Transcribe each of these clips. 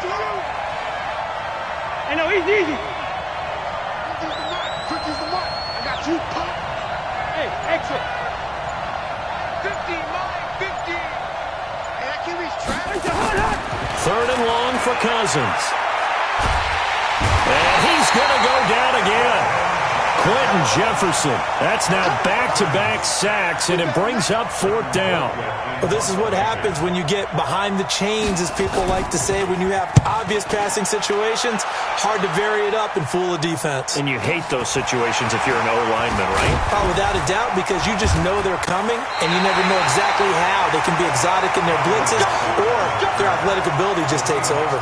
down. Hey, no, easy. I got you. Hey, exit. 50, mine, 50. Hey, that QB's trapped. Third and long for Cousins. And he's going to go down again. Quentin Jefferson. That's now back-to-back sacks, and it brings up fourth down. Well, this is what happens when you get behind the chains, as people like to say. When you have obvious passing situations, hard to vary it up and fool a defense. And you hate those situations if you're an O-lineman, right? Oh, without a doubt, because you just know they're coming, and you never know exactly how. They can be exotic in their blitzes, or their athletic ability just takes over.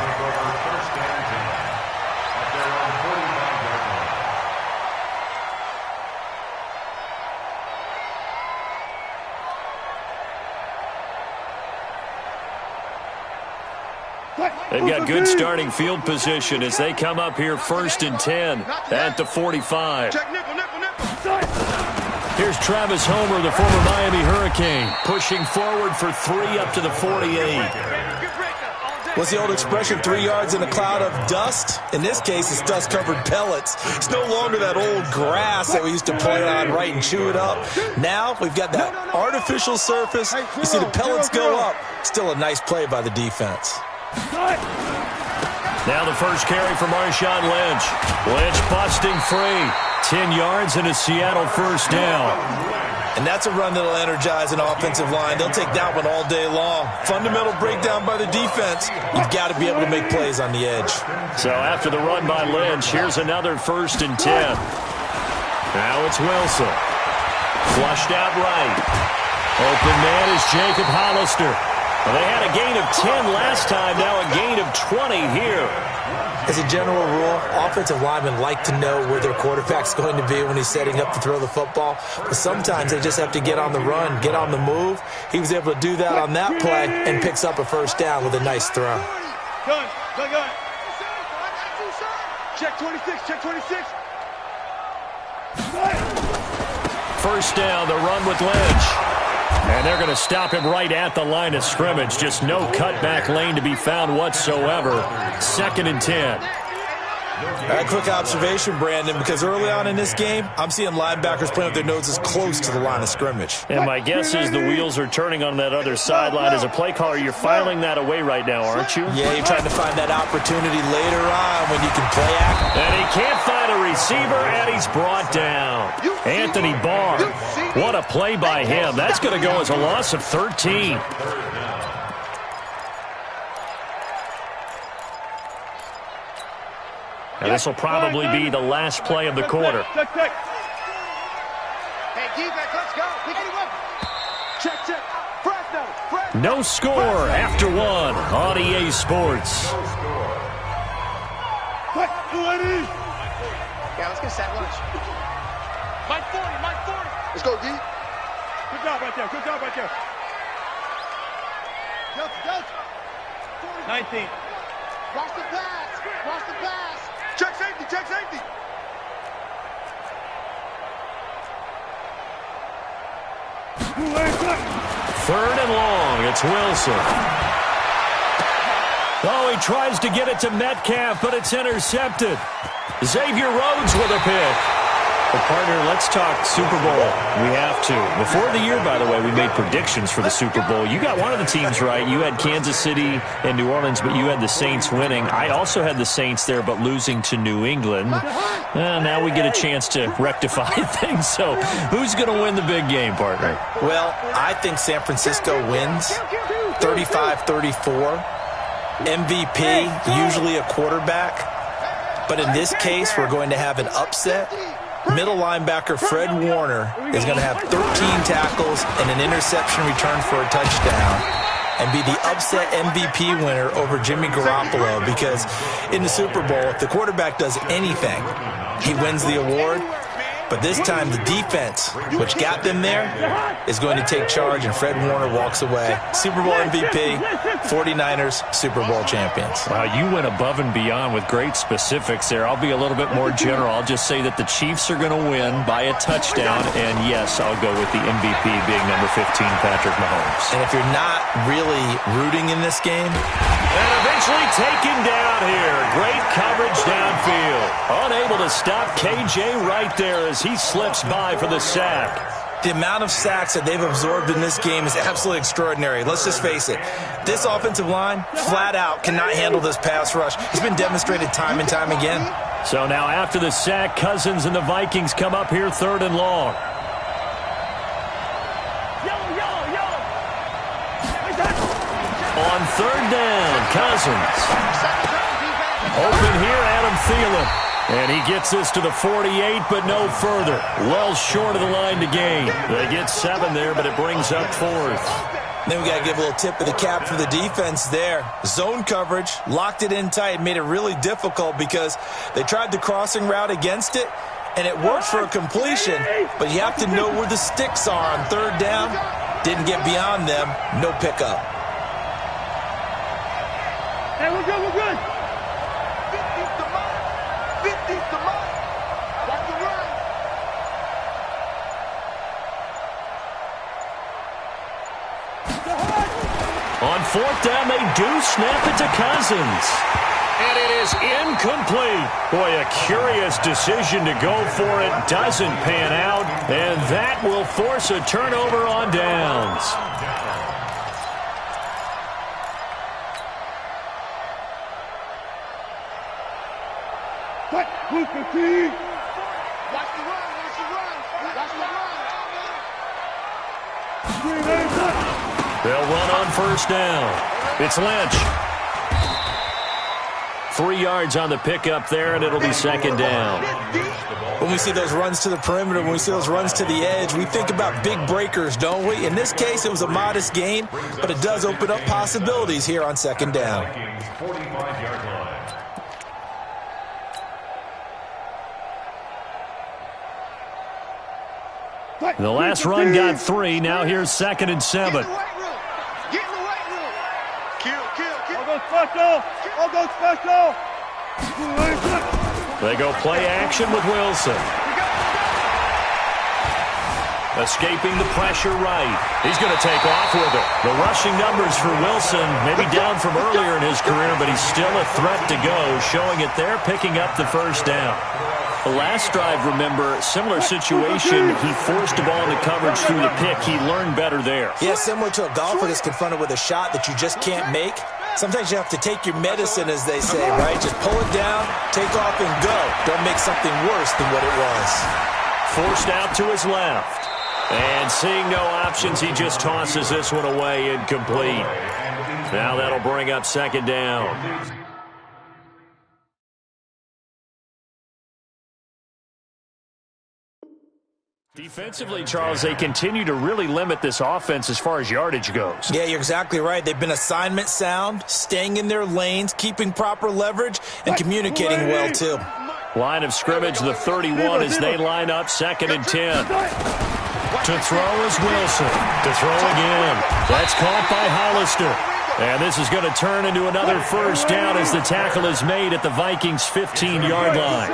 They've got good starting field position as they come up here 1st and 10 at the 45. Here's Travis Homer, the former Miami Hurricane, pushing forward for 3 up to the 48. What's the old expression, 3 yards in a cloud of dust? In this case, it's dust-covered pellets. It's no longer that old grass that we used to play on, right, and chew it up. Now we've got that artificial surface. You see the pellets go up. Still a nice play by the defense. Now the first carry for Marshawn Lynch. Lynch busting free. 10 yards and a Seattle first down. And that's a run that'll energize an offensive line. They'll take that one all day long. Fundamental breakdown by the defense. You've got to be able to make plays on the edge. So after the run by Lynch, here's another 1st and 10. Now it's Wilson. Flushed out right. Open man is Jacob Hollister. Well, they had a gain of 10 last time, now a gain of 20 here. As a general rule, offensive linemen like to know where their quarterback's going to be when he's setting up to throw the football. But sometimes they just have to get on the run, get on the move. He was able to do that on that play and picks up a first down with a nice throw. Gun. Check 26, check 26. First down, the run with Lynch. And they're going to stop him right at the line of scrimmage. Just no cutback lane to be found whatsoever. 2nd and 10. A quick observation, Brandon, because early on in this game, I'm seeing linebackers playing with their noses close to the line of scrimmage. And my guess is the wheels are turning on that other sideline. As a play caller, you're filing that away right now, aren't you? Yeah, you're trying to find that opportunity later on when you can play act. And he can't find a receiver, and he's brought down. Anthony Barr. What a play by him. That's going to go as a loss of 13. And this will probably be the last play of the quarter. Hey, defense, let's go. Check. Fresno. No score after 1 on EA Sports. Yeah, let's get set lunch. Mike 40. Let's go, D. Good job right there. Delta. 19. Watch the pass. Check safety. Third and long. It's Wilson. Oh, he tries to get it to Metcalf, but it's intercepted. Xavier Rhodes with a pick. Well, partner, let's talk Super Bowl. We have to. Before the year, by the way, we made predictions for the Super Bowl. You got one of the teams right. You had Kansas City and New Orleans, but you had the Saints winning. I also had the Saints there, but losing to New England. Now we get a chance to rectify things. So who's going to win the big game, partner? Well, I think San Francisco wins 35-34. MVP, usually a quarterback. But in this case, we're going to have an upset. Middle linebacker Fred Warner is going to have 13 tackles and an interception return for a touchdown and be the upset MVP winner over Jimmy Garoppolo, because in the Super Bowl, if the quarterback does anything, he wins the award. But this time, the defense, which got them there, is going to take charge, and Fred Warner walks away. Super Bowl MVP, 49ers, Super Bowl champions. Wow, you went above and beyond with great specifics there. I'll be a little bit more general. I'll just say that the Chiefs are going to win by a touchdown, and yes, I'll go with the MVP being number 15, Patrick Mahomes. And if you're not really rooting in this game, Eventually taken down here. Great coverage downfield. Unable to stop KJ right there as he slips by for the sack. The amount of sacks that they've absorbed in this game is absolutely extraordinary. Let's just face it. This offensive line, flat out, cannot handle this pass rush. It's been demonstrated time and time again. So now after the sack, Cousins and the Vikings come up here 3rd and long. On 3rd down, Cousins. Open here, Adam Thielen. And he gets this to the 48, but no further. Well short of the line to gain. They get 7 there, but it brings up 4th. Then we got to give a little tip of the cap for the defense there. Zone coverage, locked it in tight, made it really difficult because they tried the crossing route against it, and it worked for a completion, but you have to know where the sticks are on 3rd down. Didn't get beyond them, no pickup. Hey, we're good, we're good. 50's the mark. 50's the mark. Watch the run. On 4th down, they do snap it to Cousins. And it is incomplete. Boy, a curious decision to go for it. Doesn't pan out. And that will force a turnover on downs. Watch the run, watch the run. Watch the run. They'll run on 1st down. It's Lynch. 3 yards on the pickup there, and it'll be 2nd down. When we see those runs to the perimeter, when we see those runs to the edge, we think about big breakers, don't we? In this case, it was a modest gain, but it does open up possibilities here on 2nd down. The last run got 3. Now here's 2nd and 7. Get in the weight room. Kill. All go special. All go special. They go play action with Wilson. Escaping the pressure right. He's going to take off with it. The rushing numbers for Wilson, maybe down from earlier in his career, but he's still a threat to go, showing it there, picking up the 1st down. The last drive, remember, similar situation. He forced the ball into coverage through the pick. He learned better there. Yeah, similar to a golfer that's confronted with a shot that you just can't make. Sometimes you have to take your medicine, as they say, right? Just pull it down, take off, and go. Don't make something worse than what it was. Forced out to his left. And seeing no options, he just tosses this one away, incomplete. Now that'll bring up 2nd down. Defensively, Charles, they continue to really limit this offense as far as yardage goes. Yeah, you're exactly right. They've been assignment sound, staying in their lanes, keeping proper leverage, and communicating well, too. Line of scrimmage, the 31, as they line up 2nd and 10. To throw is Wilson. To throw again. That's caught by Hollister. And this is going to turn into another 1st down as the tackle is made at the Vikings' 15-yard line.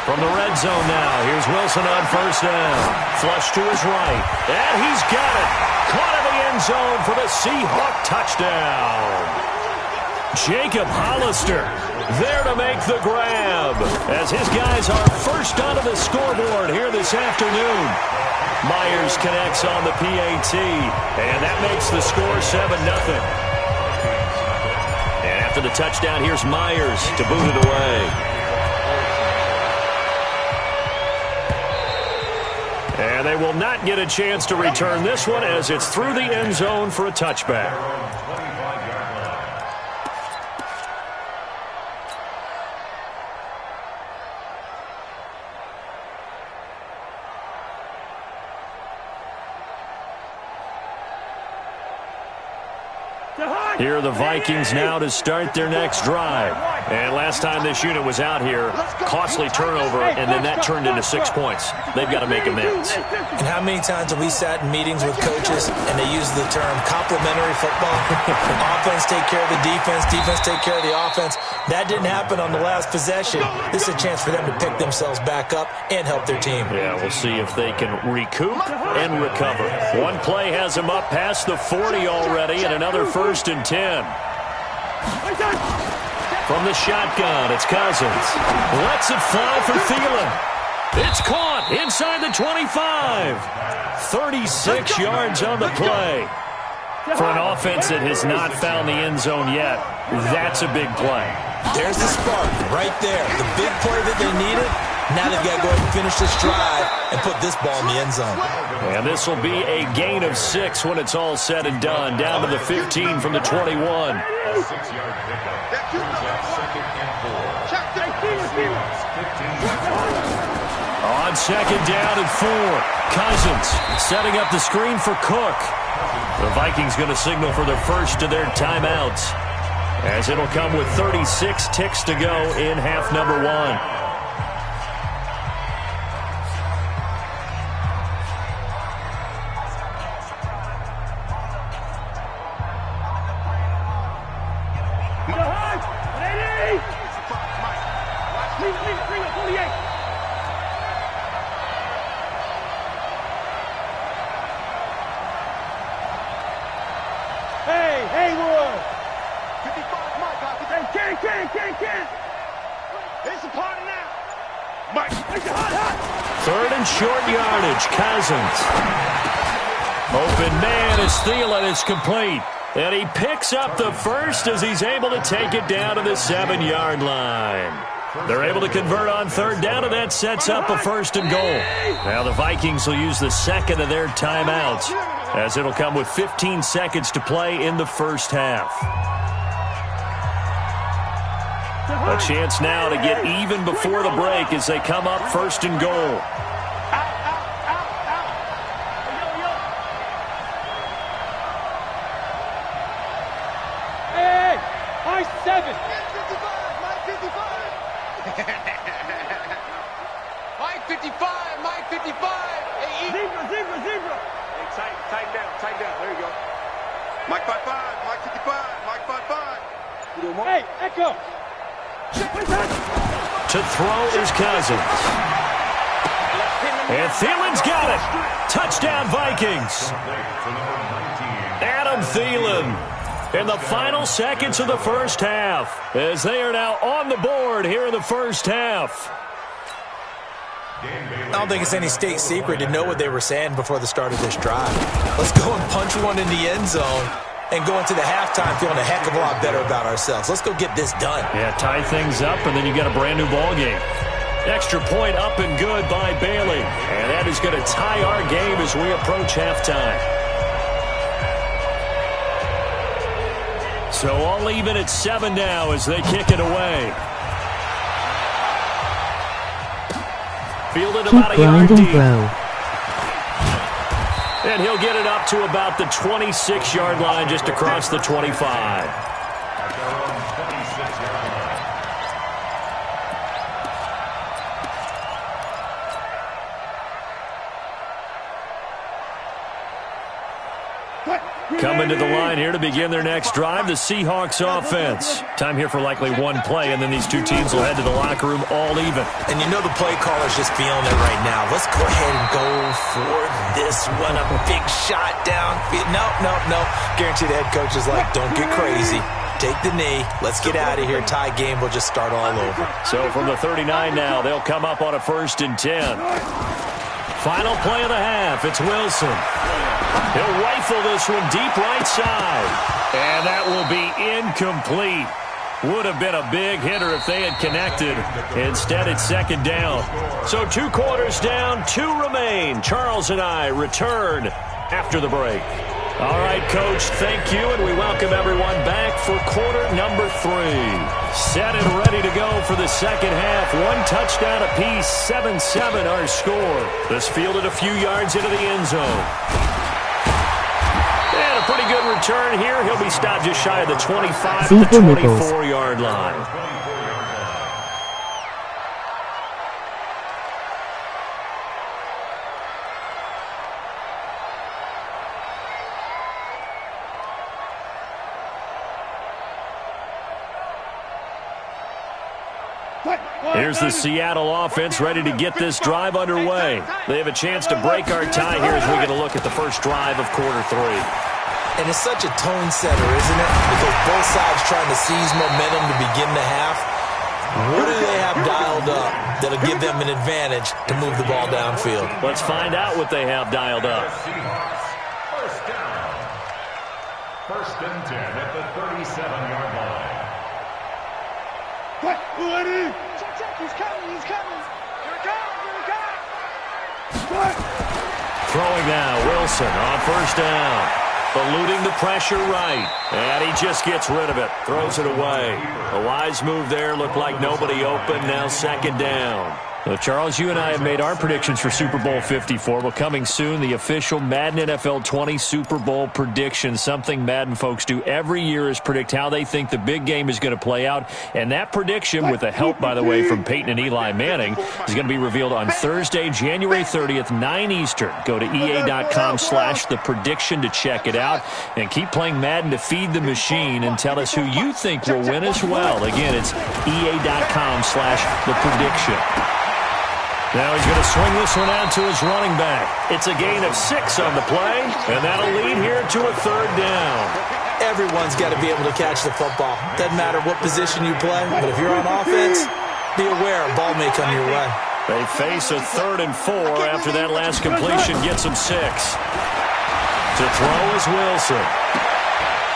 From the red zone now, here's Wilson on 1st down. Flush to his right. And he's got it. Caught in the end zone for the Seahawk touchdown. Jacob Hollister there to make the grab as his guys are first onto the scoreboard here this afternoon. Myers connects on the PAT, and that makes the score 7-0. And after the touchdown, here's Myers to boot it away. And they will not get a chance to return this one as it's through the end zone for a touchback. To high. Here are the Vikings now to start their next drive. And last time this unit was out here, costly turnover, and then that turned into 6 points. They've got to make amends. And how many times have we sat in meetings with coaches and they use the term complementary football? Offense take care of the defense, defense take care of the offense. That didn't happen on the last possession. This is a chance for them to pick themselves back up and help their team. Yeah, we'll see if they can recoup and recover. One play has them up past the 40 already, and another 1st and 10. From the shotgun, it's Cousins. Lets it fly for Thielen. It's caught inside the 25. 36 yards on the play. For an offense that has not found the end zone yet, that's a big play. There's the spark right there. The big play that they needed. Now they've got to go ahead and finish this drive and put this ball in the end zone. And this will be a gain of 6 when it's all said and done. Down to the 15 from the 21. On 2nd down and 4. Cousins setting up the screen for Cook. The Vikings going to signal for the first of their timeouts, as it'll come with 36 ticks to go in half number 1. Third and short yardage, Cousins. Open man as Thielen is complete. And he picks up the first as he's able to take it down to the 7-yard line. They're able to convert on 3rd down, and that sets up a 1st and goal. Now the Vikings will use the second of their timeouts, as it'll come with 15 seconds to play in the first half. A chance now to get even before the break as they come up 1st and goal. Hey, I 7. Mike 55, Mike 55. Hey, Zebra. Hey, tighten down. There you go. Mike 55, Mike 55, Mike 55. Hey, Echo. To throw is Cousins. And Thielen's got it. Touchdown, Vikings. Adam Thielen in the final seconds of the first half, as they are now on the board here in the first half. I don't think it's any state secret to know what they were saying before the start of this drive. Let's go and punch one in the end zone and go into the halftime feeling a heck of a lot better about ourselves. Let's go get this done. Yeah, tie things up, and then you got a brand-new ball game. Extra point up and good by Bailey. And that is going to tie our game as we approach halftime. So all even at 7 now as they kick it away. Fielded about a yard deep. And he'll get it up to about the 26-yard line, just across the 25. Coming to the line here to begin their next drive, the Seahawks offense. Time here for likely one play, and then these two teams will head to the locker room all even. And you know the play caller's just feeling it right now. Let's go ahead and go for this one. A big shot down. No. Guarantee the head coach is like, don't get crazy. Take the knee. Let's get out of here. Tie game. We'll just start all over. So from the 39 now, they'll come up on a 1st and 10. Final play of the half. It's Wilson. He'll rifle this one deep right side. And that will be incomplete. Would have been a big hitter if they had connected. Instead, it's 2nd down. So 2 quarters down, 2 remain. Charles and I return after the break. All right, Coach, thank you, and we welcome everyone back for quarter number 3. Set and ready to go for the second half. 1 touchdown apiece, 7-7 our score. This fielded a few yards into the end zone. And a pretty good return here. He'll be stopped just shy of the 25 to 24-yard line. Here's the Seattle offense ready to get this drive underway. They have a chance to break our tie here as we get a look at the first drive of quarter 3. And it's such a tone setter, isn't it? Because both sides trying to seize momentum to begin the half. What do they have dialed up that'll give them an advantage to move the ball downfield? Let's find out what they have dialed up. First down. 1st and 10 at the 37-yard line. What? Check, he's coming. Here it comes. Throwing now, Wilson on first down. Eluding the pressure right. And he just gets rid of it. Throws it away. A wise move there. Looked like nobody open. Now 2nd down. So, Charles, you and I have made our predictions for Super Bowl 54. Well, coming soon, the official Madden NFL 20 Super Bowl prediction. Something Madden folks do every year is predict how they think the big game is going to play out. And that prediction, with the help, by the way, from Peyton and Eli Manning, is going to be revealed on Thursday, January 30th, 9 Eastern. Go to EA.com/theprediction to check it out. And keep playing Madden to feed the machine and tell us who you think will win as well. Again, it's EA.com/theprediction. Now he's going to swing this one out to his running back. It's a gain of 6 on the play, and that'll lead here to a 3rd down. Everyone's got to be able to catch the football. Doesn't matter what position you play, but if you're on offense, be aware a ball may come your way. They face a 3rd and 4 after that last completion gets him 6. To throw is Wilson.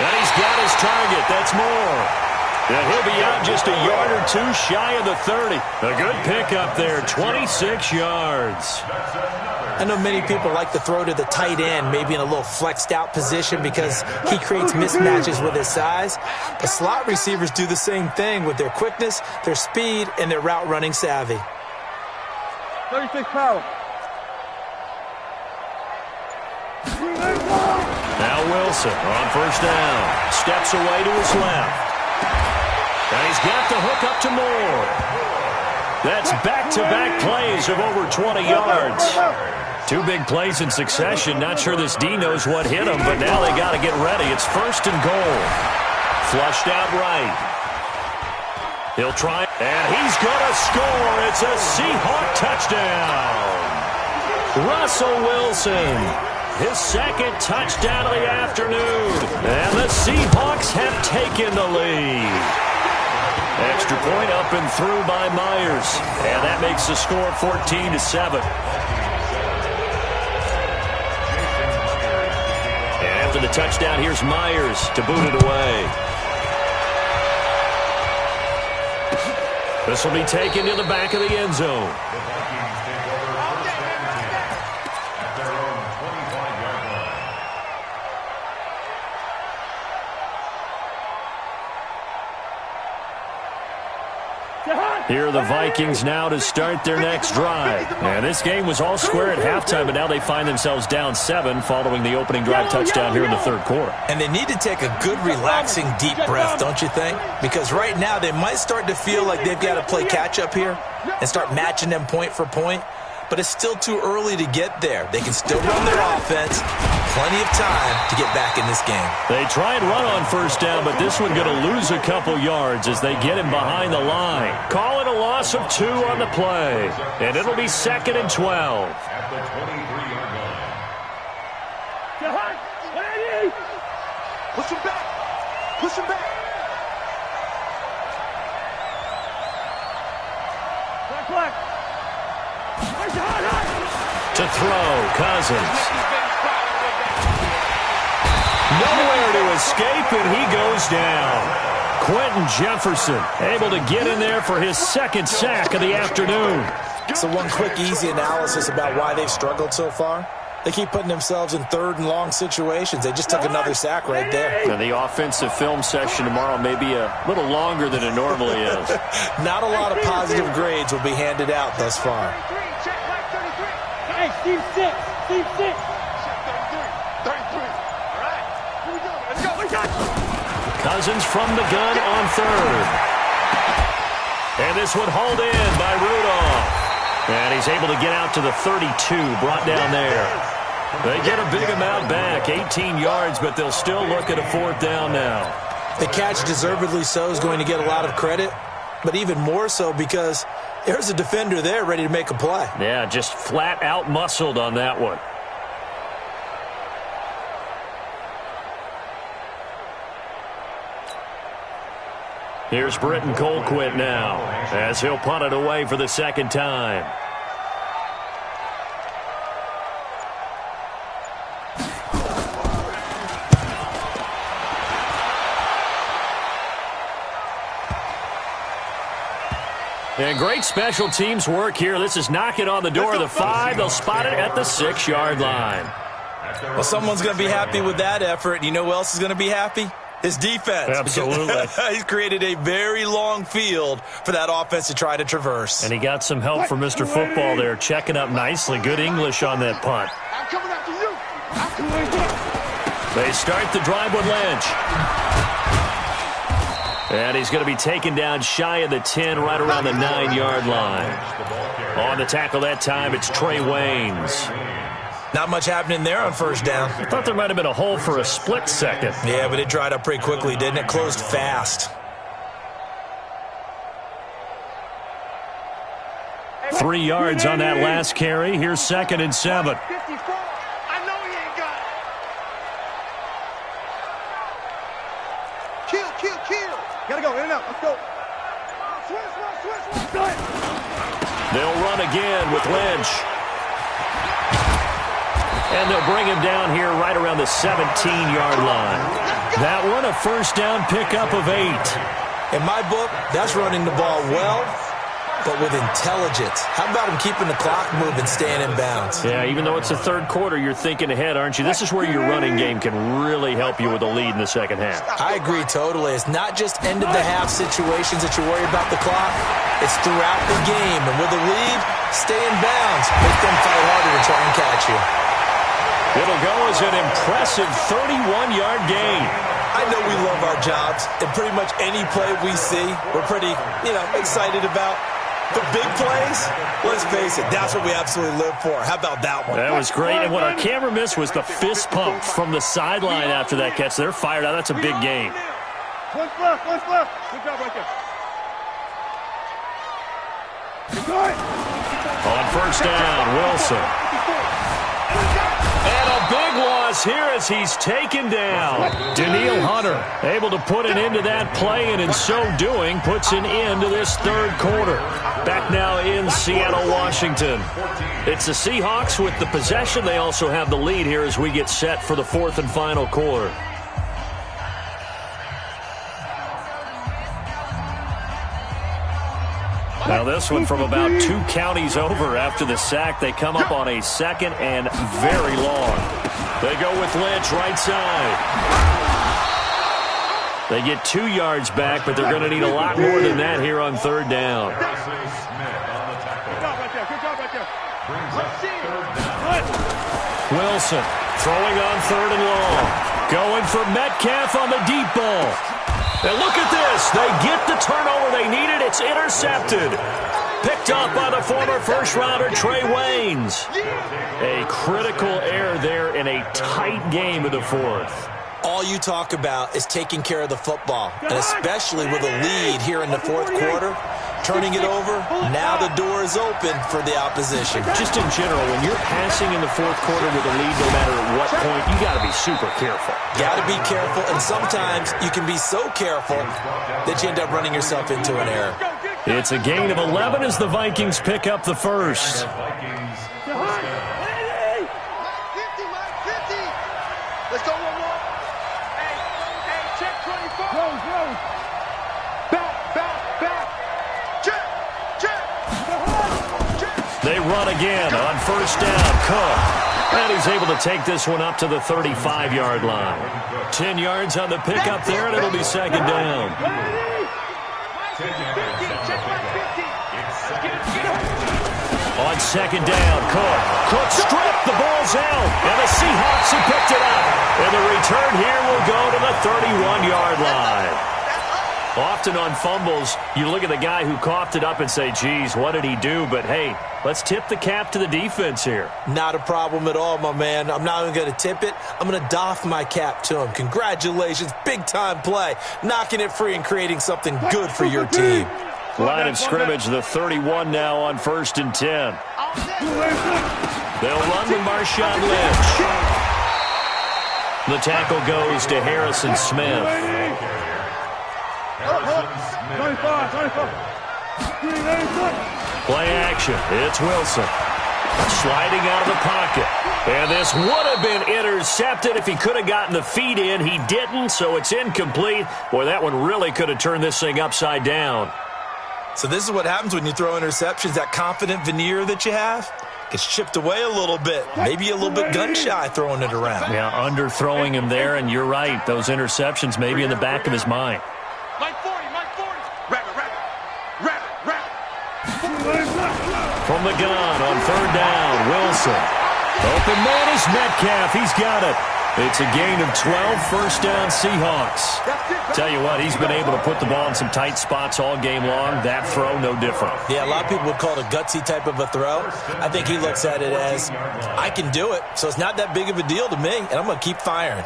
And he's got his target. That's more. And he'll be out just a yard or 2 shy of the 30. A good pickup there, 26 yards. I know many people like to throw to the tight end, maybe in a little flexed out position because he creates mismatches with his size. But slot receivers do the same thing with their quickness, their speed, and their route running savvy. 36 power. Now Wilson on first down. Steps away to his left. And he's got the hook up to Moore. That's back-to-back plays of over 20 yards. 2 big plays in succession. Not sure this D knows what hit him, but now they got to get ready. It's 1st and goal. Flushed out right. He'll try, and he's going to score. It's a Seahawk touchdown. Russell Wilson, his 2nd touchdown of the afternoon. And the Seahawks have taken the lead. Extra point up and through by Myers. And that makes the score 14-7. And after the touchdown, here's Myers to boot it away. This will be taken to the back of the end zone. Here are the Vikings now to start their next drive. And this game was all square at halftime, but now they find themselves down 7 following the opening drive touchdown here in the 3rd quarter. And they need to take a good, relaxing, deep breath, don't you think? Because right now they might start to feel like they've got to play catch-up here and start matching them point for point. But it's still too early to get there. They can still run their offense. Plenty of time to get back in this game. They try and run on first down, but this one going to lose a couple yards as they get him behind the line. Call it a loss of 2 on the play. And it'll be 2nd and 12. At the 23-yard line. Push him back. Push him back. Black. To throw, Cousins. Nowhere to escape, and he goes down. Quentin Jefferson able to get in there for his 2nd sack of the afternoon. So one quick, easy analysis about why they've struggled so far. They keep putting themselves in 3rd and long situations. They just took another sack right there. Now, the offensive film session tomorrow may be a little longer than it normally is. Not a lot of positive grades will be handed out thus far. Hey, Steve 6. Steve 6. 33. 33. All right. Here we go. Cousins from the gun on third. And this one hauled in by Rudolph. And he's able to get out to the 32, brought down there. They get a big amount back, 18 yards, but they'll still look at a fourth down now. The catch, deservedly so, is going to get a lot of credit, but even more so because there's a defender there ready to make a play. Yeah, just flat out muscled on that one. Here's Britton Colquitt now as he'll punt it away for the second time. And great special teams work here. This is knocking on the door of the 5. They'll spot it at the 6-yard line. Well, someone's going to be happy with that effort. You know who else is going to be happy? His defense. Absolutely. He's created a very long field for that offense to try to traverse. And he got some help from Mr. Football there, checking up nicely. Good English on that punt. I'm coming after you. They start the drive with Lynch. And he's going to be taken down shy of the 10, right around the 9-yard line. On the tackle that time, it's Trey Waynes. Not much happening there on first down. I thought there might have been a hole for a split second. Yeah, but it dried up pretty quickly, didn't it? Closed fast. 3 yards on that last carry. Here's 2nd and 7. 54. I know he ain't got it. Kill. Gotta go, in and out. Let's go. Switch. Go ahead. They'll run again with Lynch. And they'll bring him down here right around the 17-yard line. That one, a first down pickup of 8. In my book, that's running the ball well, but with intelligence. How about him keeping the clock moving, staying in bounds? Yeah, even though it's the third quarter, you're thinking ahead, aren't you? This is where your running game can really help you with a lead in the second half. I agree totally. It's not just end-of-the-half situations that you worry about the clock. It's throughout the game. And with a lead, stay in bounds. Make them fight harder to try and catch you. It'll go as an impressive 31-yard gain. I know we love our jobs, and pretty much any play we see, we're pretty, excited about. But big plays, let's face it, that's what we absolutely live for. How about that one? That was great, and what our camera missed was the fist pump from the sideline after that catch. They're fired out. That's a big gain. One left. Good job right there. On first down, Wilson. And a big loss here as he's taken down. Daniil Hunter able to put an end to that play, and in so doing puts an end to this third quarter. Back now in Seattle, Washington. It's the Seahawks with the possession. They also have the lead here as we get set for the fourth and final quarter. Now this one from about 2 counties over after the sack. They come up on a 2nd and very long. They go with Lynch right side. They get 2 yards back, but they're going to need a lot more than that here on third down. Good job right there. Wilson throwing on 3rd and long. Going for Metcalf on the deep ball. And look at this. They get the turnover they needed. It's intercepted. Picked up by the former first-rounder Trey Waynes. A critical error there in a tight game of the fourth. All you talk about is taking care of the football, and especially with a lead here in the fourth quarter, turning it over, now the door is open for the opposition. Just in general, when you're passing in the fourth quarter with a lead, no matter at what point, you got to be super careful. Got to be careful, and sometimes you can be so careful that you end up running yourself into an error. It's a gain of 11 as the Vikings pick up the first. 50. Let's go one more. Hey, check 24. Rose. Back. Check. They run again on first down. Cook. And he's able to take this one up to the 35-yard line. 10 yards on the pickup there, and it'll be second down. On second down, Cook stripped, the ball's out, and the Seahawks have picked it up. And the return here will go to the 31-yard line. Often on fumbles, you look at the guy who coughed it up and say, geez, what did he do? But, hey, let's tip the cap to the defense here. Not a problem at all, my man. I'm not even going to tip it. I'm going to doff my cap to him. Congratulations, big-time play. Knocking it free and creating something good for your team. Line of scrimmage, the 31 now on 1st and 10. They'll run with Marshawn Lynch. The tackle goes to Harrison Smith. Play action. It's Wilson. Sliding out of the pocket. And this would have been intercepted if he could have gotten the feet in. He didn't, so it's incomplete. Boy, that one really could have turned this thing upside down. So this is what happens when you throw interceptions. That confident veneer that you have gets chipped away a little bit. Maybe a little bit gun-shy throwing it around. Yeah, underthrowing him there, and you're right. Those interceptions may be in the back of his mind. Mike 40. Rabbit. From the gun on 3rd down, Wilson. Open man is Metcalf. He's got it. It's a gain of 12, 1st down Seahawks. Tell you what, he's been able to put the ball in some tight spots all game long. That throw, no different. Yeah, a lot of people would call it a gutsy type of a throw. I think he looks at it as, I can do it, so it's not that big of a deal to me, and I'm going to keep firing.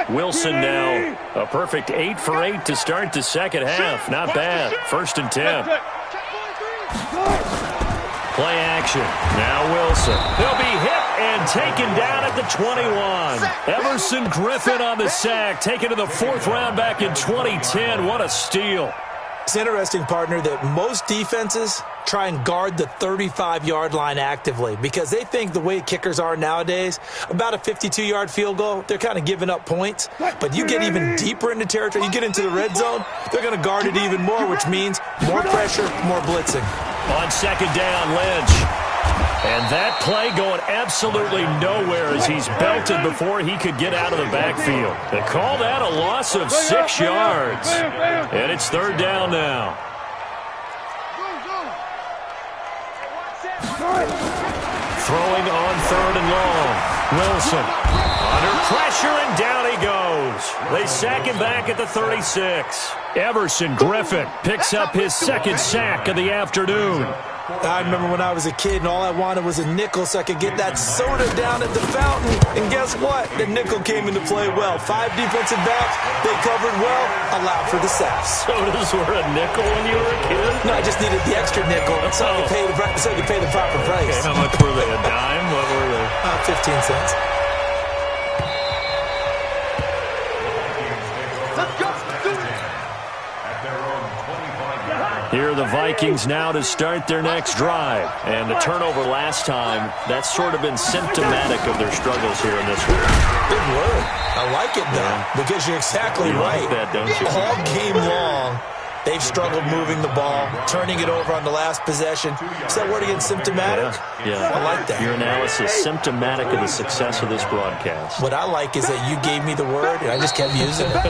Wilson now a perfect 8 for 8 to start the second half. Not bad. 1st and 10. Play action. Now Wilson. He'll be hit and taken down at the 21. Everson Griffin on the sack. Taken to the 4th round back in 2010. What a steal. It's interesting, partner, that most defenses try and guard the 35-yard line actively because they think the way kickers are nowadays, about a 52-yard field goal, they're kind of giving up points. But you get even deeper into territory, you get into the red zone, they're going to guard it even more, which means more pressure, more blitzing. On second down, Lynch. And that play going absolutely nowhere as he's belted before he could get out of the backfield. They call that a loss of 6 yards. And it's 3rd down now. Throwing on 3rd and long. Wilson under pressure, and down he goes. They sack him back at the 36. Everson Griffin picks up his 2nd sack of the afternoon. I remember when I was a kid and all I wanted was a nickel so I could get that soda down at the fountain. And guess what? The nickel came into play well. 5 defensive backs, they covered well, allowed for the sacks. Sodas were a nickel when you were a kid? No, I just needed the extra nickel so I could pay the proper price. Okay, how much were they? A dime? What were they? 15 cents. Here are the Vikings now to start their next drive. And the turnover last time, that's sort of been symptomatic of their struggles here in this one. Good word. I like it, though, because you're exactly right. Like that, don't you? All game long, they've struggled moving the ball, turning it over on the last possession. Is that word again, symptomatic? Yeah. I like that. Your analysis, symptomatic of the success of this broadcast. What I like is that you gave me the word, and I just kept using it.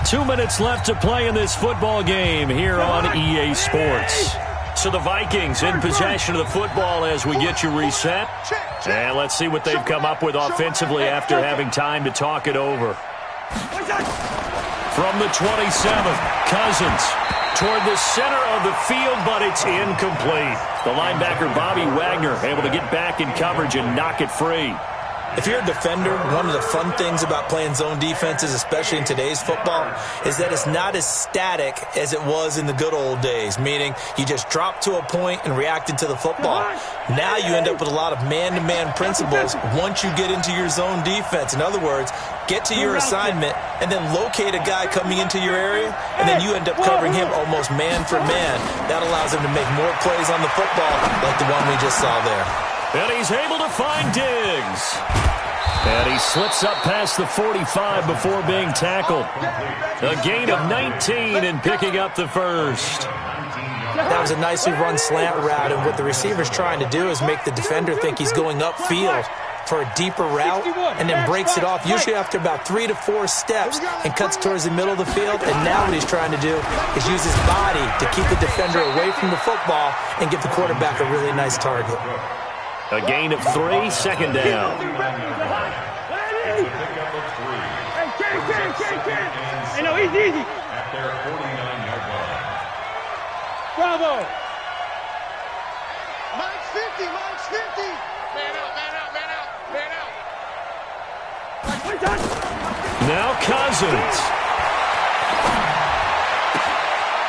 2 minutes left to play in this football game here on EA Sports. So the Vikings in possession of the football as we get you reset. And let's see what they've come up with offensively after having time to talk it over. From the 27, Cousins toward the center of the field, but it's incomplete. The linebacker, Bobby Wagner, able to get back in coverage and knock it free. If you're a defender, one of the fun things about playing zone defenses, especially in today's football, is that it's not as static as it was in the good old days, meaning you just drop to a point and reacted to the football. Now you end up with a lot of man-to-man principles once you get into your zone defense. In other words, get to your assignment and then locate a guy coming into your area, and then you end up covering him almost man for man. That allows him to make more plays on the football like the one we just saw there. And he's able to find Diggs. And he slips up past the 45 before being tackled. A gain of 19 and picking up the first. That was a nicely run slant route, and what the receiver's trying to do is make the defender think he's going upfield. for a deeper route and then breaks it off, usually after about 3 to 4 steps, and cuts towards the middle of the field. And now what he's trying to do is use his body to keep the defender away from the football and give the quarterback a really nice target. A gain of 3, second down. Hey, no, easy. At their 49-yard line. Bravo. Mike's 50. Man out. Now Cousins.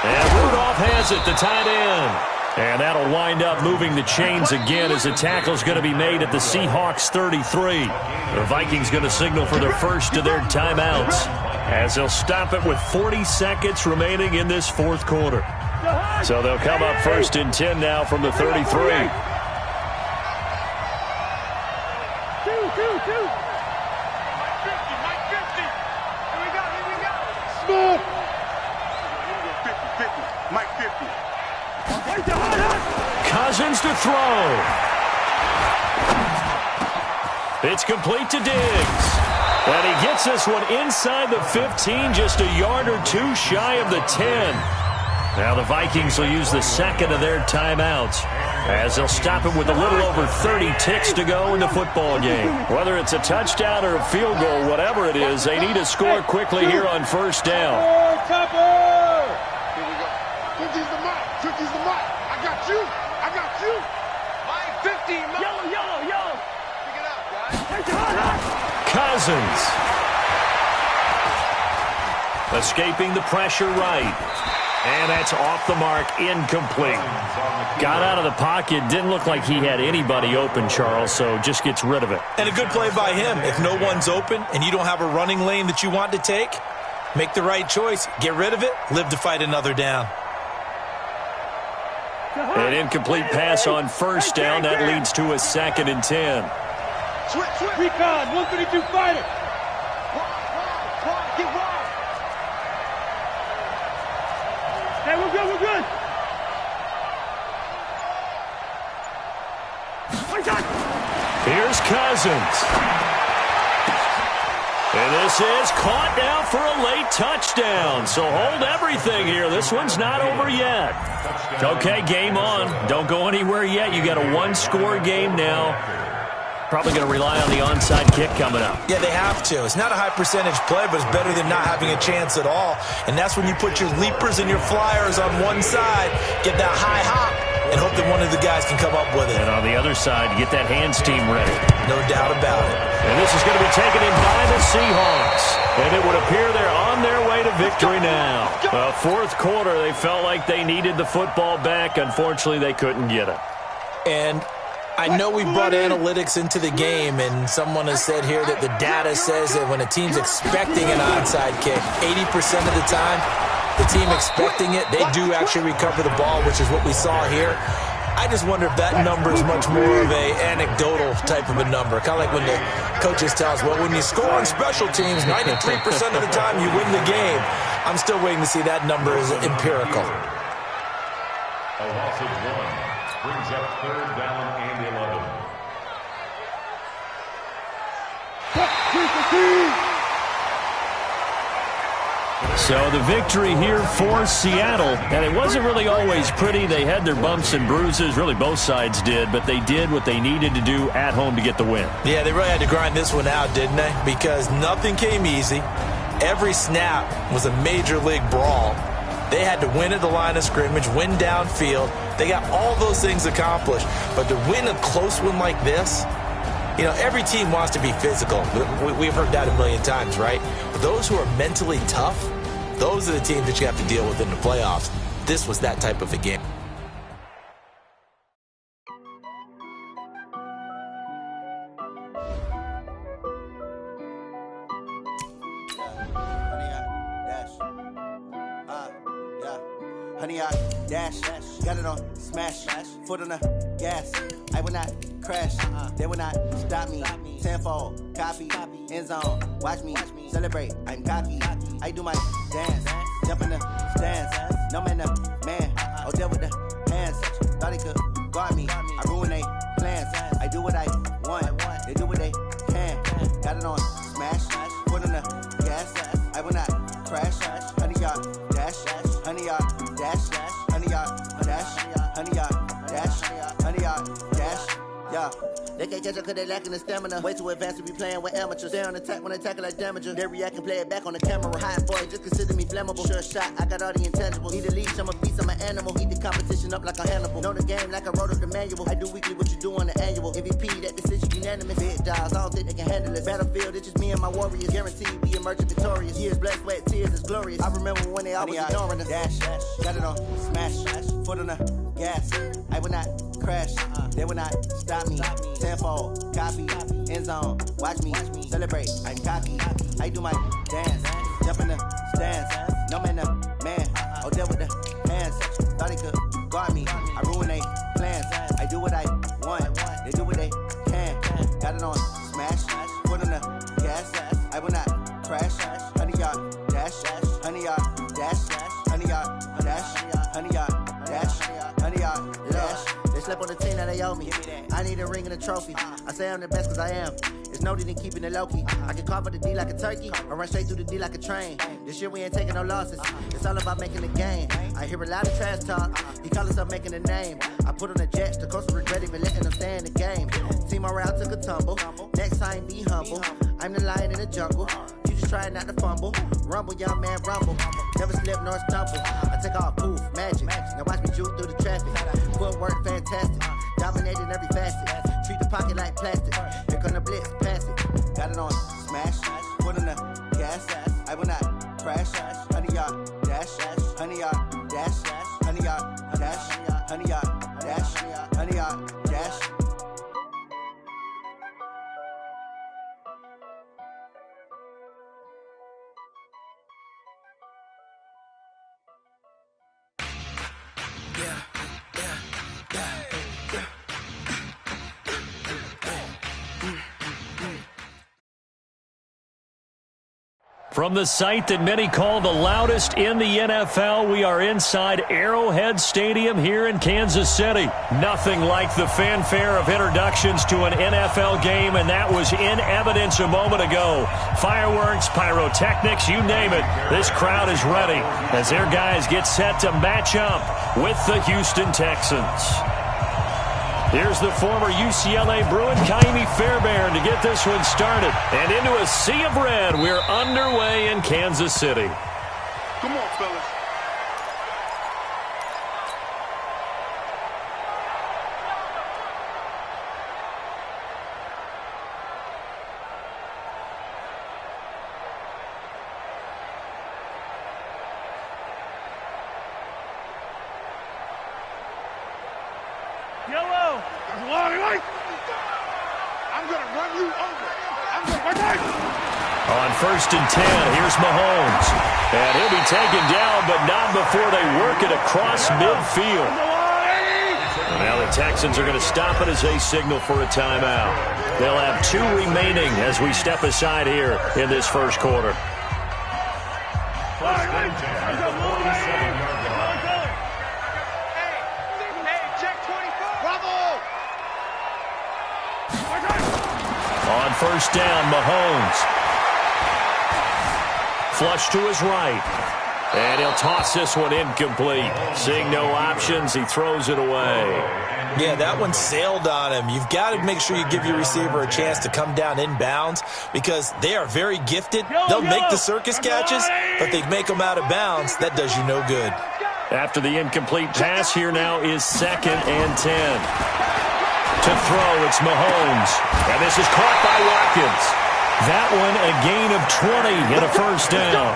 And Rudolph has it, the tight end. And that'll wind up moving the chains again as the tackle's going to be made at the Seahawks 33. The Vikings going to signal for their first of their timeouts as they'll stop it with 40 seconds remaining in this fourth quarter. So they'll come up first and 10 now from the 33. Two. Mike 50. Here we go. Smooth. 50. Mike 50. Cousins to throw. It's complete to Diggs. And he gets this one inside the 15, just a yard or two shy of the 10. Now the Vikings will use the second of their timeouts as they'll stop it with a little over 30 ticks to go in the football game. Whether it's a touchdown or a field goal, whatever it is, they need to score quickly here on first down. Here we go. 50's the mark. I got you. Mike 50. Yellow. Pick it up, guys. Cousins. Escaping the pressure right. And that's off the mark, incomplete. Got out of the pocket, didn't look like he had anybody open, Charles, so just gets rid of it. And a good play by him. If no one's open and you don't have a running lane that you want to take, make the right choice. Get rid of it, live to fight another down. An incomplete pass on first down. That leads to a 2nd and 10. Switch. Recon, 132 fighter. Get wide. Hey, we're good. Here's Cousins. And this is caught now for a late touchdown. So hold everything here. This one's not over yet. Okay, game on. Don't go anywhere yet. You got a one-score game now. Probably going to rely on the onside kick coming up. Yeah, they have to. It's not a high percentage play, but it's better than not having a chance at all. And that's when you put your leapers and your flyers on one side, get that high hop, and hope that one of the guys can come up with it. And on the other side, get that hands team ready. No doubt about it. And this is going to be taken in by the Seahawks. And it would appear they're on their way to victory now. Fourth quarter, they felt like they needed the football back. Unfortunately, they couldn't get it. And I know we brought analytics into the game, and someone has said here that the data says that when a team's expecting an onside kick, 80% of the time, the team expecting it, they do actually recover the ball, which is what we saw here. I just wonder if that number is much more of a anecdotal type of a number. Kind of like when the coaches tell us, well, when you score on special teams, 93% of the time you win the game. I'm still waiting to see that number is empirical. A loss of 1 brings up 3rd down and 11. So the victory here for Seattle, and it wasn't really always pretty. They had their bumps and bruises, really both sides did, but they did what they needed to do at home to get the win. Yeah, they really had to grind this one out, didn't they? Because nothing came easy. Every snap was a major league brawl. They had to win at the line of scrimmage, win downfield. They got all those things accomplished. But to win a close one like this, you know, every team wants to be physical. We've heard that a million times, right? But those who are mentally tough, those are the teams that you have to deal with in the playoffs. This was that type of a game. Honey, I dash, got it on smash, foot on the gas. I will not crash, they will not stop me. Tenfold, copy, end zone, watch me celebrate. I'm cocky, I do my dance, jump in the stands. No man, man, oh, there with the hands. Thought he could guard me, I ruin they plans. I do what I want. They do what they can. Got it on smash. Foot on the gas. I will not crash. Honey yard dash. Honey yard dash. Honey yard dash. Honey yard dash. Honey yard dash. Yeah. They can't catch up cause they lacking the stamina. Way too advanced to be playing with amateurs. Stay on attack when they tackle like damager. They react and play it back on the camera. Hot boy, just consider me flammable. Sure shot, I got all the intangibles. Need a leash, I'm a beast, I'm an animal. Eat the competition up like a Hannibal. Know the game like I wrote up the manual. I do weekly what you do on the annual. MVP, that decision unanimous. Big dogs, I don't think they can handle it. Battlefield, it's just me and my warriors. Guaranteed we emerging victorious. Years, blood, sweat, tears, it's glorious. I remember when they always ignoring us. Dash, got it on smash. Foot on the gas. I will not crash. They will not stop me. Tenfold, copy, end zone. Watch me celebrate. I'm cocky. I do my dance. Jump in the stands. No man, no man. Oh, deal with the hands. Thought he could guard me. I ruin they plans. I do what I want. They do what they can. Got it on smash. Foot on the gas. I will not crash. Honey yard dash. Honey yard dash. Honey yard dash. Honey yard dash. Honey yard dash. They slept on the team that they owe me. I need a ring and a trophy. I say I'm the best cause I am. It's noted in keeping it low-key. I can carve up the D like a turkey or run straight through the D like a train. This year we ain't taking no losses. It's all about making the game. I hear a lot of trash talk. He call himself making a name. I put on the Jets. The coach will regret even letting them stay in the game. Team morale took a tumble. Next time be humble. I'm the lion in the jungle. You just try not to fumble. Rumble, young man, rumble. Never slip nor stumble. I take off, poof, magic. Now watch me juke through the traffic. Footwork fantastic. Dominating every facet. Treat the pocket like plastic. Here come the blitz, pass it. Got it on smash. Foot on the gas. I will not crash. Honey yard dash. Honey yard dash. Honey yard dash. Honey yard dash. Honey yard dash. From the site that many call the loudest in the NFL, we are inside Arrowhead Stadium here in Kansas City. Nothing like the fanfare of introductions to an NFL game, and that was in evidence a moment ago. Fireworks, pyrotechnics, you name it. This crowd is ready as their guys get set to match up with the Houston Texans. Here's the former UCLA Bruin, Kaimi Fairbairn, to get this one started. And into a sea of red, we're underway in Kansas City. Come on, fellas. Yellow! I'm going to run you over. I'm going to run you. On 1st and 10, here's Mahomes. And he'll be taken down, but not before they work it across midfield. And now the Texans are going to stop it as they signal for a timeout. They'll have 2 remaining as we step aside here in this first quarter. First and 10 at the 47-yard line. On 1st down, Mahomes. Flush to his right. And he'll toss this one incomplete. Seeing no options, he throws it away. Yeah, that one sailed on him. You've got to make sure you give your receiver a chance to come down inbounds because they are very gifted. They'll make the circus catches, but they make them out of bounds. That does you no good. After the incomplete pass, here now is 2nd and 10. To throw, it's Mahomes. And this is caught by Watkins. That one a gain of 20 and a 1st down.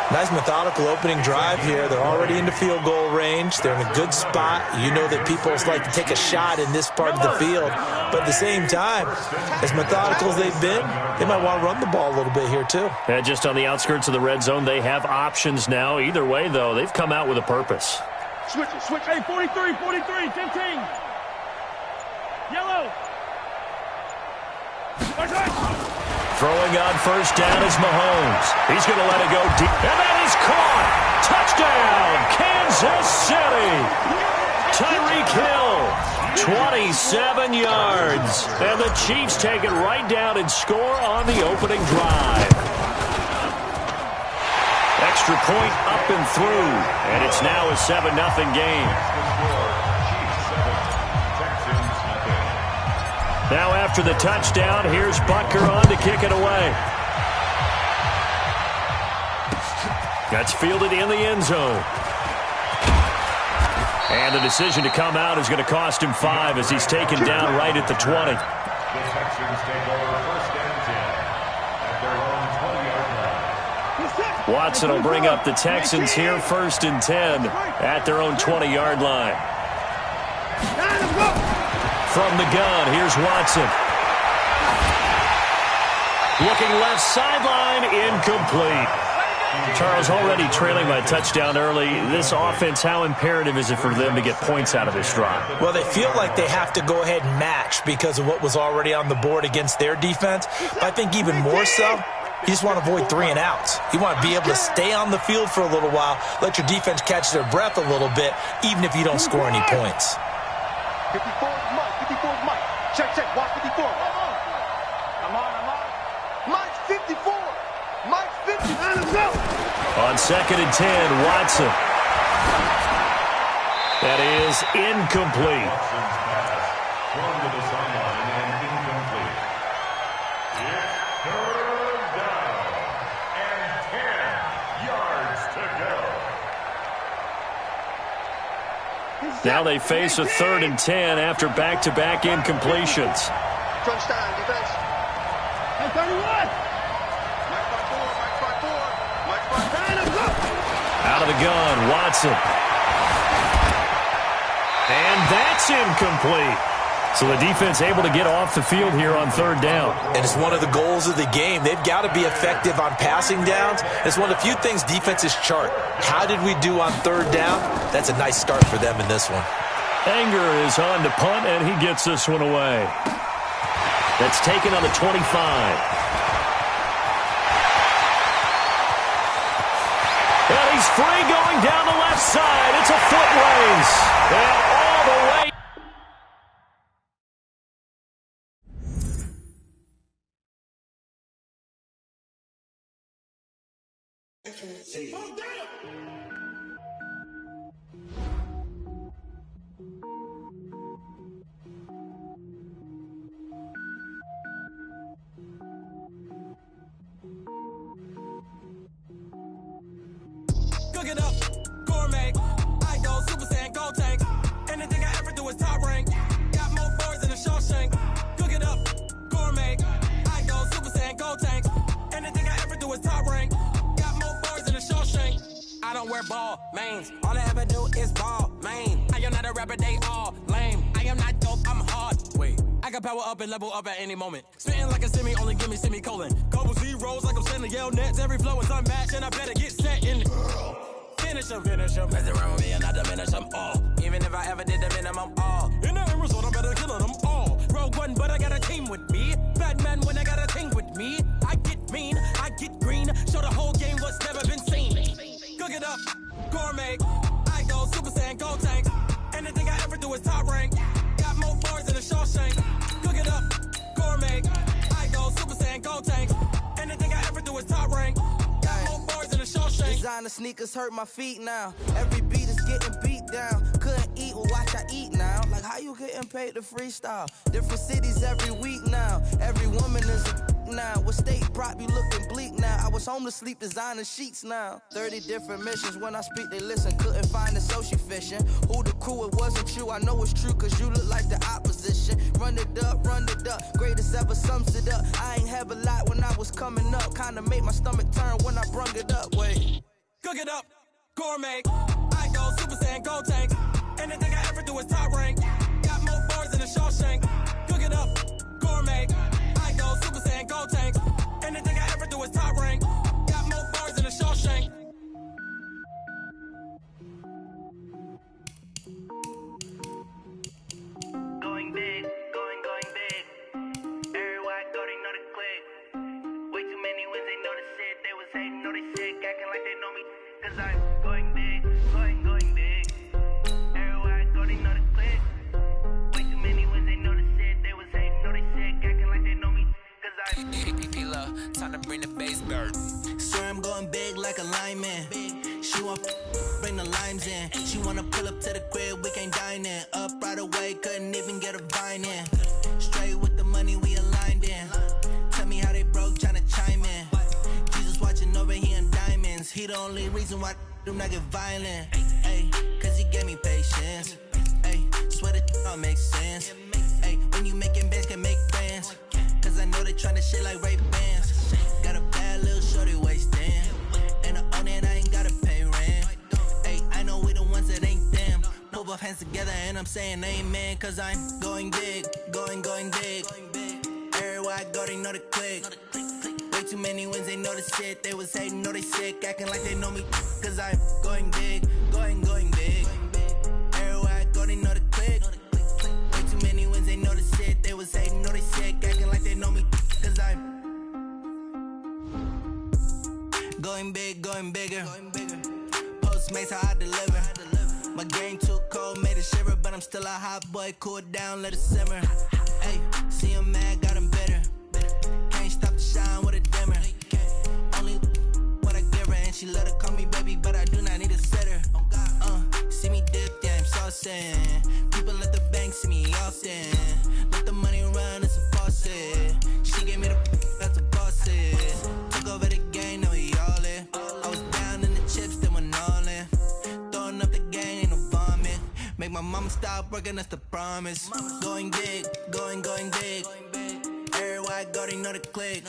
Nice methodical opening drive here. They're already into field goal range. They're in a good spot. You know that people like to take a shot in this part of the field. But at the same time, as methodical as they've been, they might want to run the ball a little bit here too. And just on the outskirts of the red zone, they have options now. Either way, though, they've come out with a purpose. Switch it, switch. Hey, 43, 15. Yellow. Throwing on 1st down is Mahomes. He's going to let it go deep. And that is caught. Touchdown, Kansas City. Tyreek Hill, 27 yards. And the Chiefs take it right down and score on the opening drive. Extra point up and through. And it's now a 7-0 game. Now after the touchdown, here's Butker on to kick it away. That's fielded in the end zone. And the decision to come out is going to cost him 5 as he's taken down right at the 20. The Texans take over first and 10 at their own 20-yard line. Watson will bring up the Texans here first and 10 at their own 20-yard line. From the gun, here's Watson. Looking left sideline, incomplete. Charles, already trailing by a touchdown early. This offense, how imperative is it for them to get points out of this drive? Well, they feel like they have to go ahead and match because of what was already on the board against their defense. But I think even more so, you just want to avoid 3 and outs. You want to be able to stay on the field for a little while, let your defense catch their breath a little bit, even if you don't score any points. 54 is Mike. 54 is Mike. Check. Watch 54. I'm on. Mike's 54. Mike's 59. Let's go. On second and 10, Watson. That is incomplete. Watson's pass thrown to the sideline and incomplete. It's third down and 10 yards to go. Now they face a third and 10 after back-to-back incompletions. Crunch time, defense. Hey, 31. Out of the gun, Watson. And that's incomplete. So the defense able to get off the field here on third down. And it's one of the goals of the game. They've got to be effective on passing downs. It's one of the few things defenses chart. How did we do on third down? That's a nice start for them in this one. Anger is on to punt, and he gets this one away. That's taken on the 25. And he's free going down the left side. It's a foot race. And all the way. Cook it up, gourmet. I go Super Saiyan, go tank. Anything I ever do is top rank. Got more bars than a Shawshank. Cook it up, gourmet. I go Super Saiyan, go tank. Anything I ever do is top rank. Got more bars than a Shawshank. I don't wear ball mains. All I ever do is ball main. I am not a rapper, they all lame. I am not dope, I'm hard. Wait, I can power up and level up at any moment. Spitting like a semi, only give me semicolon. Couple zeros like I'm sending yell nets. Every flow is unmatched and I better get set in. Finish them. Mess around with me and I diminish them all. Even if I ever did the minimum all. In the end result, I'm better killing them all. Rogue One, but I got a team with me. Batman when I got a team with me. I get mean, I get green. Show the whole game what's never been seen. Cook it up, gourmet. I go Super Saiyan, go tank. Anything I ever do is top rank. Got more bars than a Shawshank. Cook it up, gourmet. I go Super Saiyan, go tank. Anything I ever do is top rank. Got more bars than a Shawshank. Designer sneakers hurt my feet now. Every beat is getting beat down. Couldn't eat, well watch I eat now. Like how you getting paid to freestyle? Different cities every week now. Every woman is a now. What state prop you looking bleak now? I was home to sleep designer sheets now. 30 different missions. When I speak they listen. Couldn't find it so she fishing. Who the crew? It wasn't you. I know it's true cause you look like the opposition. Run it up. Greatest ever sums it up. I ain't have a lot when I was coming up. Kinda made my stomach turn when I brung it up. Wait. Cook it up, gourmet. I go Super Saiyan, go tank. Anything I ever do is top rank. Got more bars than a Shawshank. Cook it up, gourmet. I go Super Saiyan, go tank. Anything I ever do is top rank. Got more bars than a Shawshank. Going big, going big. Everywhere I go, they know the click. Way too many wins, they know the shit. They was hating, know they sick, acting like they know me. Cause I'm going big, going big. Everywhere I go, they know base bird. Swear I'm going big like a lineman. She want bring the limes in. She wanna pull up to the crib, we can't dine in. Up right away, couldn't even get a vine in. Straight with the money we aligned in. Tell me how they broke, tryna chime in. Jesus watching over here in diamonds. He the only reason why do not get violent. Ay, cause he gave me patience. Ay, swear that all makes sense. Ay, when you making bands can make friends. Cause I know they tryna shit like Ray Bans. Got a bad little shorty wasting. And I own it, I ain't gotta pay rent. Ay, I know we the ones that ain't them. Pull both hands together and I'm saying amen. Cause I'm going big, going big. Everywhere I go, they know the click. Way too many wins, they know the shit. They was hating, know they sick, acting like they know me. Cause I'm going big, going big. Everywhere I go, they know the click. Way too many wins, they know the shit. They was hating, know they sick, acting like they know me. Cause I'm going big, going bigger. Postmates, how I deliver. My game too cold, made it shiver. But I'm still a hot boy, cool it down, let it simmer. Hey, see him mad, got him bitter. Can't stop the shine with a dimmer. Only what I give her, and she let her call me baby, but I do not need a sitter. See me dip, yeah, I'm saucing. People at the bank see me often. Let the money run, it's a faucet. She gave me the that's a boss is. Took over the game, now we all in. I was down in the chips, then went all in. Throwing up the game, ain't no vomit. Make my mama stop working, that's the promise. Going big, going big. Everywhere I go, they know the click.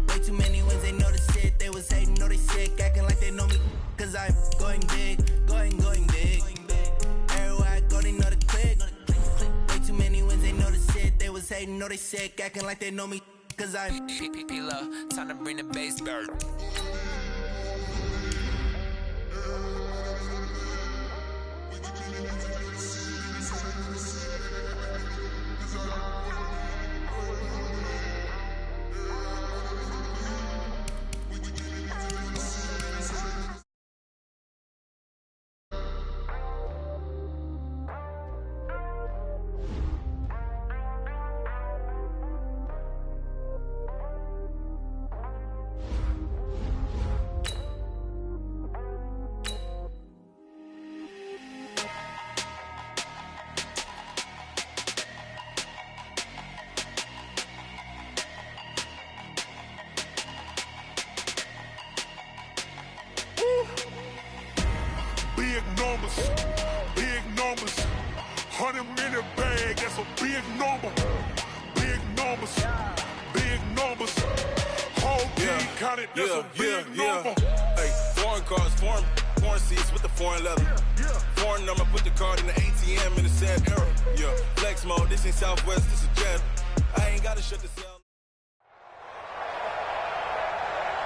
Way too many wins, they know the shit. They was hating, know they sick, acting like they know me. Cause I'm going big, going big. Everywhere I go, they know the click. Way too many wins, they know the shit. They was hating, know they sick, acting like they know me. Cause I'm P-P-P-Love, time to bring the base bird. Big numbers, 100-minute bag, that's a big number. Big numbers, whole team counted, that's a big number. Hey, foreign cars, foreign seats with the foreign leather. Foreign number, put the card in the ATM in the sad era. Yeah, flex mode, this ain't Southwest, this is Jet. I ain't gotta shut the cell.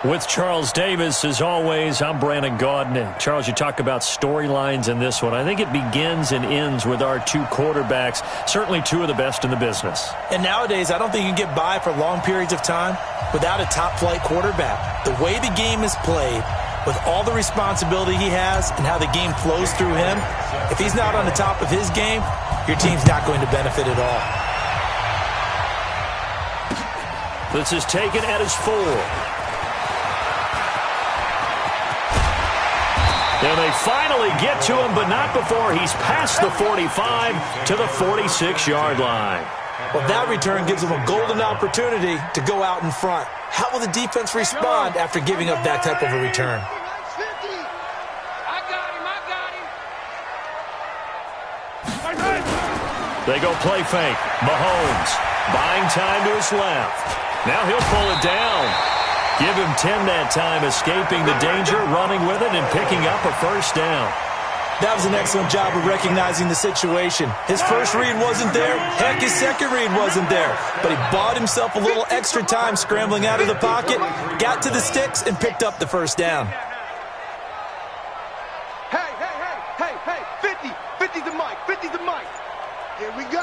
With Charles Davis, as always, I'm Brandon Gaudin. Charles, you talk about storylines in this one. I think it begins and ends with our two quarterbacks, certainly two of the best in the business. And nowadays, I don't think you can get by for long periods of time without a top-flight quarterback. The way the game is played, with all the responsibility he has and how the game flows through him, if he's not on the top of his game, your team's not going to benefit at all. This is taken at his 4. And they finally get to him, but not before he's past the 45 to the 46-yard line. Well, that return gives him a golden opportunity to go out in front. How will the defense respond after giving up that type of a return? They go play fake. Mahomes buying time to his left. Now he'll pull it down. Give him 10 that time, escaping the danger, running with it, and picking up a first down. That was an excellent job of recognizing the situation. His first read wasn't there. Heck, his second read wasn't there. But he bought himself a little extra time scrambling out of the pocket, got to the sticks, and picked up the first down. Hey, 50. 50's the mic. 50's the mic. Here we go.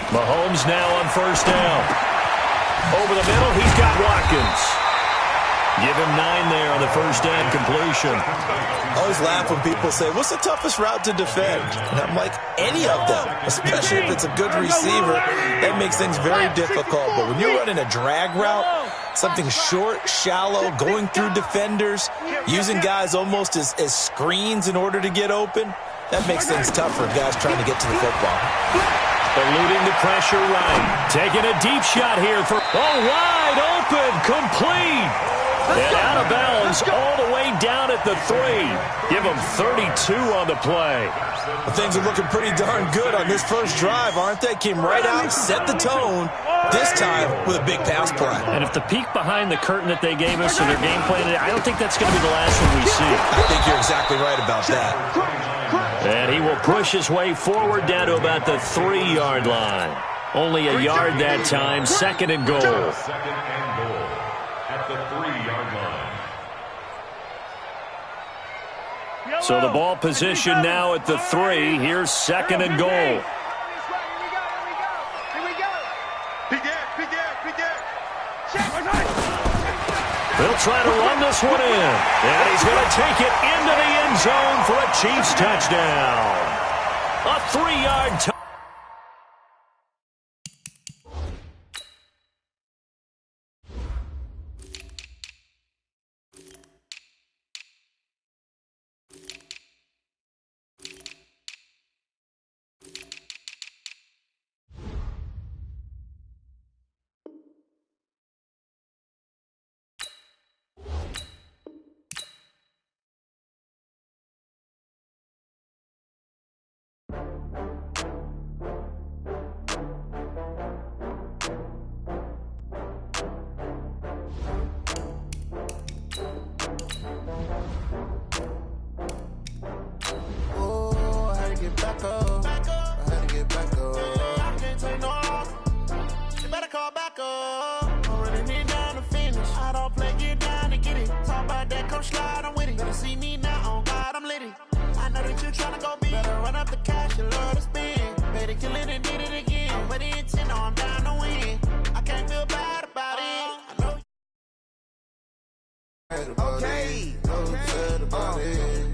Mahomes now on first down. Over the middle, he's got Watkins. Give him 9 there on the first down completion. I always laugh when people say, what's the toughest route to defend? And I'm like, any of them, especially if it's a good receiver. That makes things very difficult. But when you're running a drag route, something short, shallow, going through defenders, using guys almost as screens in order to get open, that makes things tough for guys trying to get to the football. Eluding the pressure right. Taking a deep shot here for, wide open, complete. And out of bounds all the way down at the 3. Give him 32 on the play. Well, things are looking pretty darn good on this first drive, aren't they? Came right out, set the tone, this time with a big pass play. And if the peek behind the curtain that they gave us or their game plan, I don't think that's going to be the last one we see. I think you're exactly right about that. And he will push his way forward down to about the 3-yard line. Only a yard that time, 2nd and goal. 2nd and goal at the 3-yard line. So the ball position now at the 3. Here's 2nd and goal. Here we go. Big air. They'll try to run this one in. And he's going to take it into the end zone for a Chiefs touchdown. A 3-yard touchdown.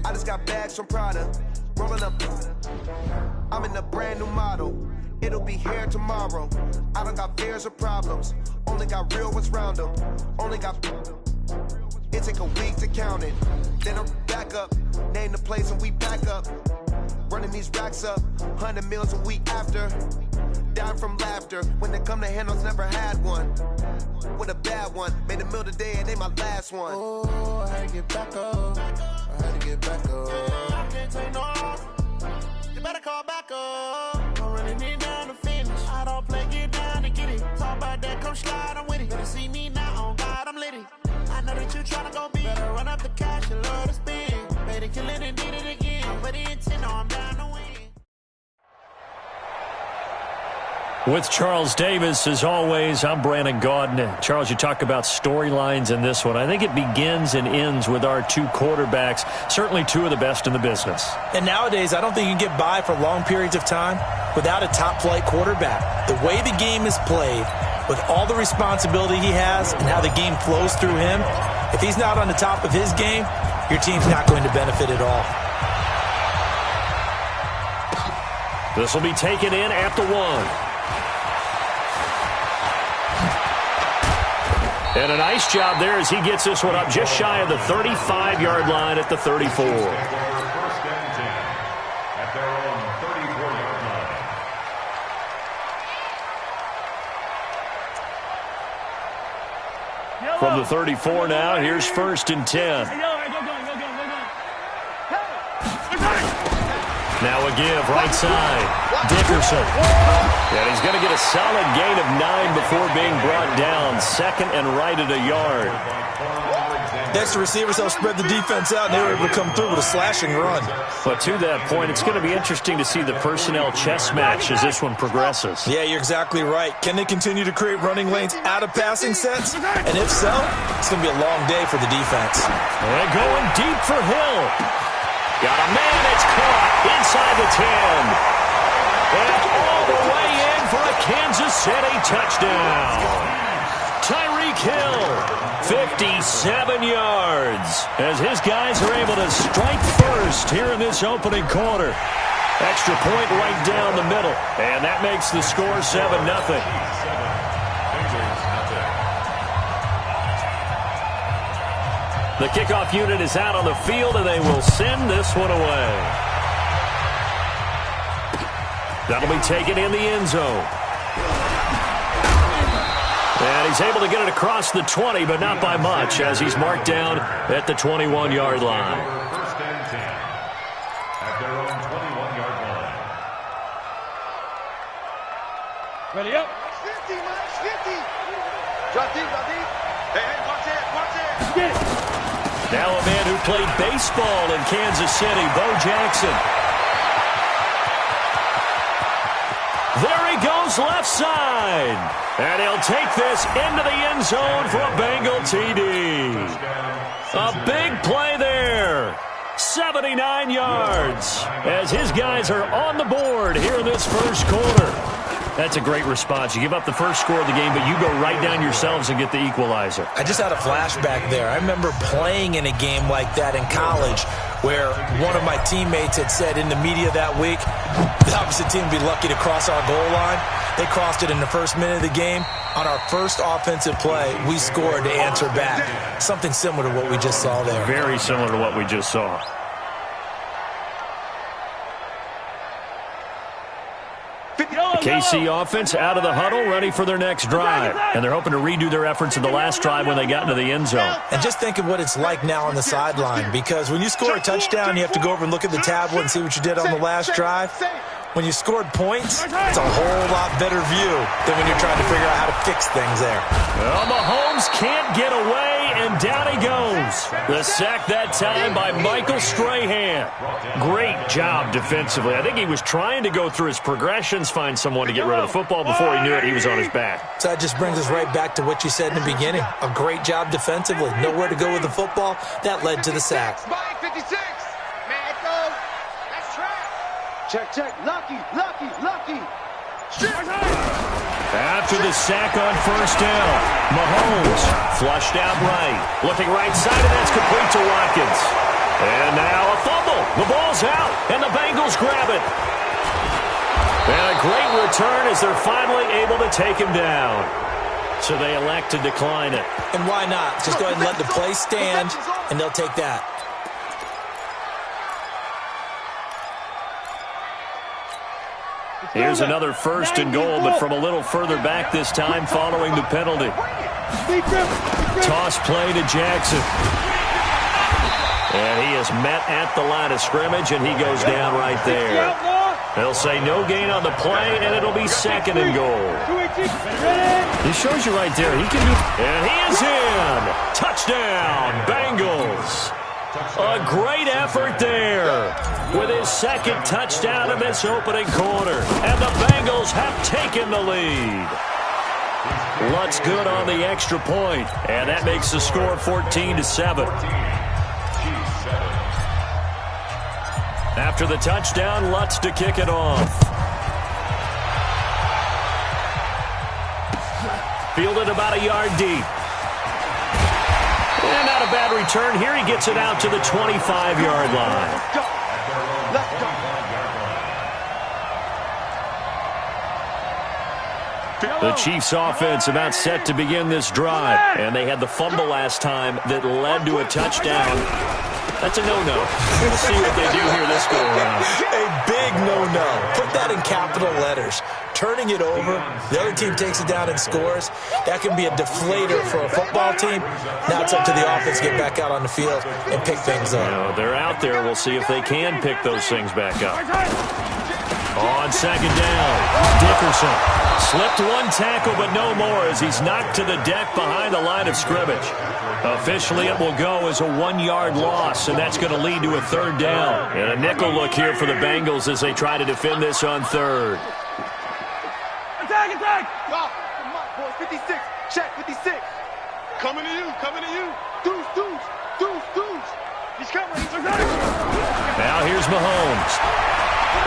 I just got bags from Prada, rolling up. I'm in a brand new model. It'll be here tomorrow. I don't got fears or problems. Only got real ones round them. Only got. It take a week to count it. Then I'm back up. Name the place and we back up. Running these racks up. 100 meals a week after. Down from laughter. When they come to handles, never had one. With a bad one. Made a meal today and they my last one. Oh, I had to get back up. I had to get back up. I can't take no off. You better call back up. I'm running it down to finish. I don't play, get down and get it. Talk about that, come slide, I'm with it. Better see me now, on God, I'm litty. I know that you tryna go big. Better run up the cash, you love to spend. Made it, kill it, and did it again. But the intent, no, I'm down to win. With Charles Davis, as always, I'm Brandon Gaudin. Charles, you talk about storylines in this one. I think it begins and ends with our two quarterbacks, certainly two of the best in the business. And nowadays, I don't think you can get by for long periods of time without a top-flight quarterback. The way the game is played, with all the responsibility he has and how the game flows through him, if he's not on the top of his game, your team's not going to benefit at all. This will be taken in at the 1. And a nice job there as he gets this one up just shy of the 35-yard line at the 34. First and 10 at their own 34-yard line. From the 34 now, here's 1st and 10. Now a give, right side. Dickerson. And he's going to get a solid gain of 9 before being brought down. 2nd and right at a yard. Next, the receivers help spread the defense out, and they were able to come through with a slashing run. But to that point, it's going to be interesting to see the personnel chess match as this one progresses. Yeah, you're exactly right. Can they continue to create running lanes out of passing sets? And if so, it's going to be a long day for the defense. And going deep for Hill. Got a man, it's caught inside the 10. And all the way in for a Kansas City touchdown. Tyreek Hill, 57 yards as his guys are able to strike first here in this opening quarter. Extra point right down the middle, and that makes the score 7-0. The kickoff unit is out on the field, and they will send this one away. That'll be taken in the end zone. And he's able to get it across the 20, but not by much, as he's marked down at the 21-yard line. First and 10 at their own 21-yard line. Ready up. 50, Mike, 50. Drop deep, drop deep. Hey, watch it, watch it. Get it. Now a man who played baseball in Kansas City, Bo Jackson. There he goes left side. And he'll take this into the end zone for a Bengal TD. A big play there. 79 yards as his guys are on the board here in this first quarter. That's a great response. You give up the first score of the game, but you go right down yourselves and get the equalizer. I just had a flashback there. I remember playing in a game like that in college where one of my teammates had said in the media that week, the opposite team would be lucky to cross our goal line. They crossed it in the first minute of the game. On our first offensive play, we scored to answer back. Something similar to what we just saw there. Very similar to what we just saw. KC offense out of the huddle, ready for their next drive. And they're hoping to redo their efforts in the last drive when they got into the end zone. And just think of what it's like now on the sideline, because when you score a touchdown, you have to go over and look at the tablet and see what you did on the last drive. When you scored points, it's a whole lot better view than when you're trying to figure out how to fix things there. Well, Mahomes can't get away, and down he goes. The sack that time by Michael Strahan. Great job defensively. I think he was trying to go through his progressions, find someone to get rid of the football. Before he knew it, he was on his back. So that just brings us right back to what you said in the beginning. A great job defensively. Nowhere to go with the football. That led to the sack. 56. Man, go. That's track. Check. Lucky. After the sack on first down, Mahomes flushed out right. Looking right side, and that's complete to Watkins. And now a fumble. The ball's out, and the Bengals grab it. And a great return as they're finally able to take him down. So they elect to decline it. And why not? Just go ahead and let the play stand, and they'll take that. Here's another first and goal, but from a little further back this time following the penalty. Toss play to Jackson. And he is met at the line of scrimmage, and he goes down right there. They'll say no gain on the play, and it'll be second and goal. He shows you right there. He can do. And he is in. Touchdown, Bengals. A great effort there with his second touchdown in this opening quarter. And the Bengals have taken the lead. Lutz good on the extra point, and that makes the score 14-7. After the touchdown, Lutz to kick it off. Fielded about a yard deep. And not a bad return here. He gets it out to the 25-yard line. Let's go. The Chiefs offense about set to begin this drive. And they had the fumble last time that led to a touchdown. That's a no-no. We'll see what they do here this go-around. A big no-no. Put that in capital letters. Turning it over, the other team takes it down and scores. That can be a deflator for a football team. Now it's up to the offense to get back out on the field and pick things up. You know, they're out there. We'll see if they can pick those things back up. On second down, Dickerson slipped one tackle, but no more as he's knocked to the deck behind the line of scrimmage. Officially, it will go as a 1-yard loss, and that's going to lead to a third down. And a nickel look here for the Bengals as they try to defend this on third. Attack! Come on, boys. 56. Check, 56. Coming to you. Deuce. He's coming. Now here's Mahomes.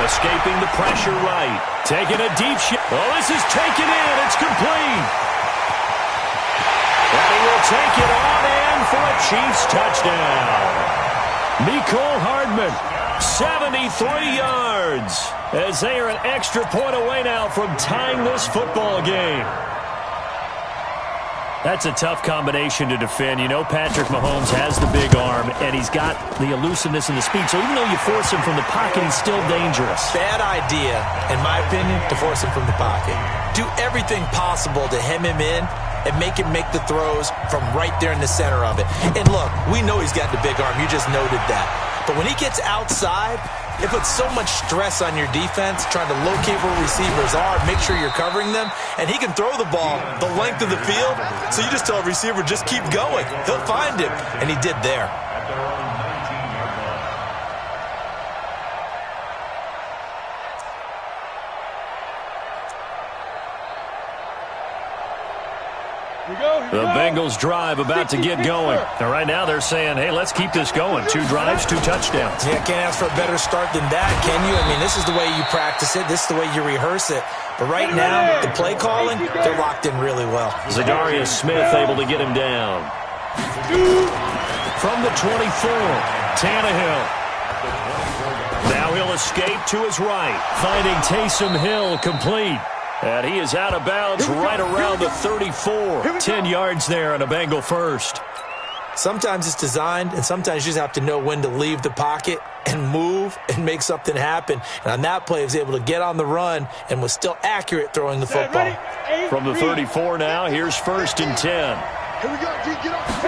Escaping the pressure right. Taking a deep shot. Oh, this is taken in. It's complete. And he will take it on for a Chiefs touchdown. Mecole Hardman, 73 yards, as they are an extra point away now from tying this football game. That's a tough combination to defend. You know Patrick Mahomes has the big arm, and he's got the elusiveness and the speed. So even though you force him from the pocket, he's still dangerous. Bad idea, in my opinion, to force him from the pocket. Do everything possible to hem him in and make him make the throws from right there in the center of it. And look, we know he's got the big arm. You just noted that. But when he gets outside, it puts so much stress on your defense trying to locate where receivers are, make sure you're covering them, and he can throw the ball the length of the field, so you just tell a receiver, just keep going. He'll find him, and he did there. The Bengals drive about to get going. And right now they're saying, hey, let's keep this going. 2 drives, 2 touchdowns. Yeah, can't ask for a better start than that, can you? I mean, this is the way you practice it. This is the way you rehearse it. But right now, the play calling, they're locked in really well. Zadarius Smith able to get him down. From the 24, Tannehill. Now he'll escape to his right, finding Taysom Hill complete. And he is out of bounds right around the 34. 10 yards there on a Bengal first. Sometimes it's designed, and sometimes you just have to know when to leave the pocket and move and make something happen. And on that play, he was able to get on the run and was still accurate throwing the football. From the 34 now, here's 1st and 10. Here we go, G, get off.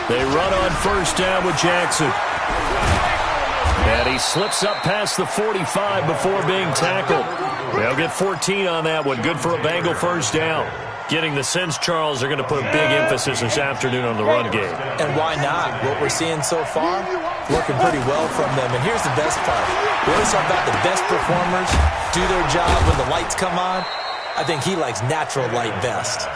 They run on 1st down with Jackson. And he slips up past the 45 before being tackled. They'll get 14 on that one. Good for a Bengal 1st down. Getting the sense, Charles, they're going to put a big emphasis this afternoon on the run game. And why not? What we're seeing so far, working pretty well from them. And here's the best part. We always talk about the best performers do their job when the lights come on. I think he likes natural light best.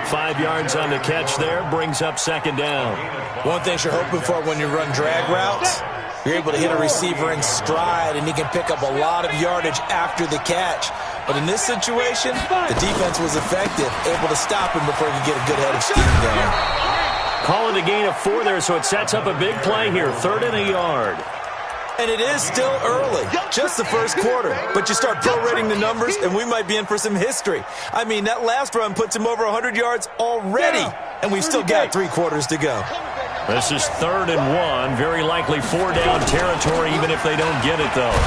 5 yards on the catch there, brings up 2nd down. One thing you're hoping for when you run drag routes, you're able to hit a receiver in stride, and he can pick up a lot of yardage after the catch. But in this situation, the defense was effective, able to stop him before he could get a good head of steam going. Call it a gain of 4 there, so it sets up a big play here. 3rd and a yard. And it is still early, just the first quarter. But you start prorating the numbers, and we might be in for some history. I mean, that last run puts him over 100 yards already, and we've still got 3 quarters to go. This is 3rd and 1. Very likely 4-down territory, even if they don't get it, though.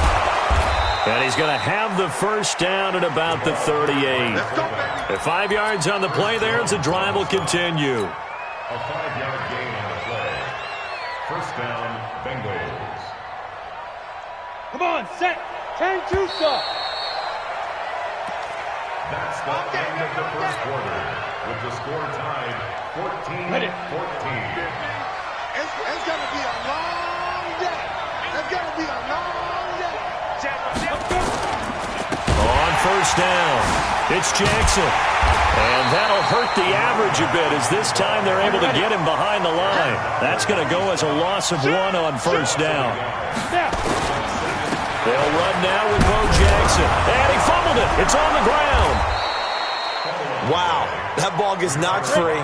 And he's going to have the 1st down at about the 38. At 5 yards on the play there, as the drive will continue. A 5-yard gain on the play. 1st down, Bengals. Come on, set. 10-2 stop. That's the end of the 1st quarter, with the score tied 14-14. It's going to be a long day. It's going to be a long day. On 1st down, it's Jackson. And that'll hurt the average a bit, as this time they're able to get him behind the line. That's going to go as a loss of 1 on 1st down. They'll run now with Bo Jackson. And he fumbled it. It's on the ground. Wow, that ball gets knocked free,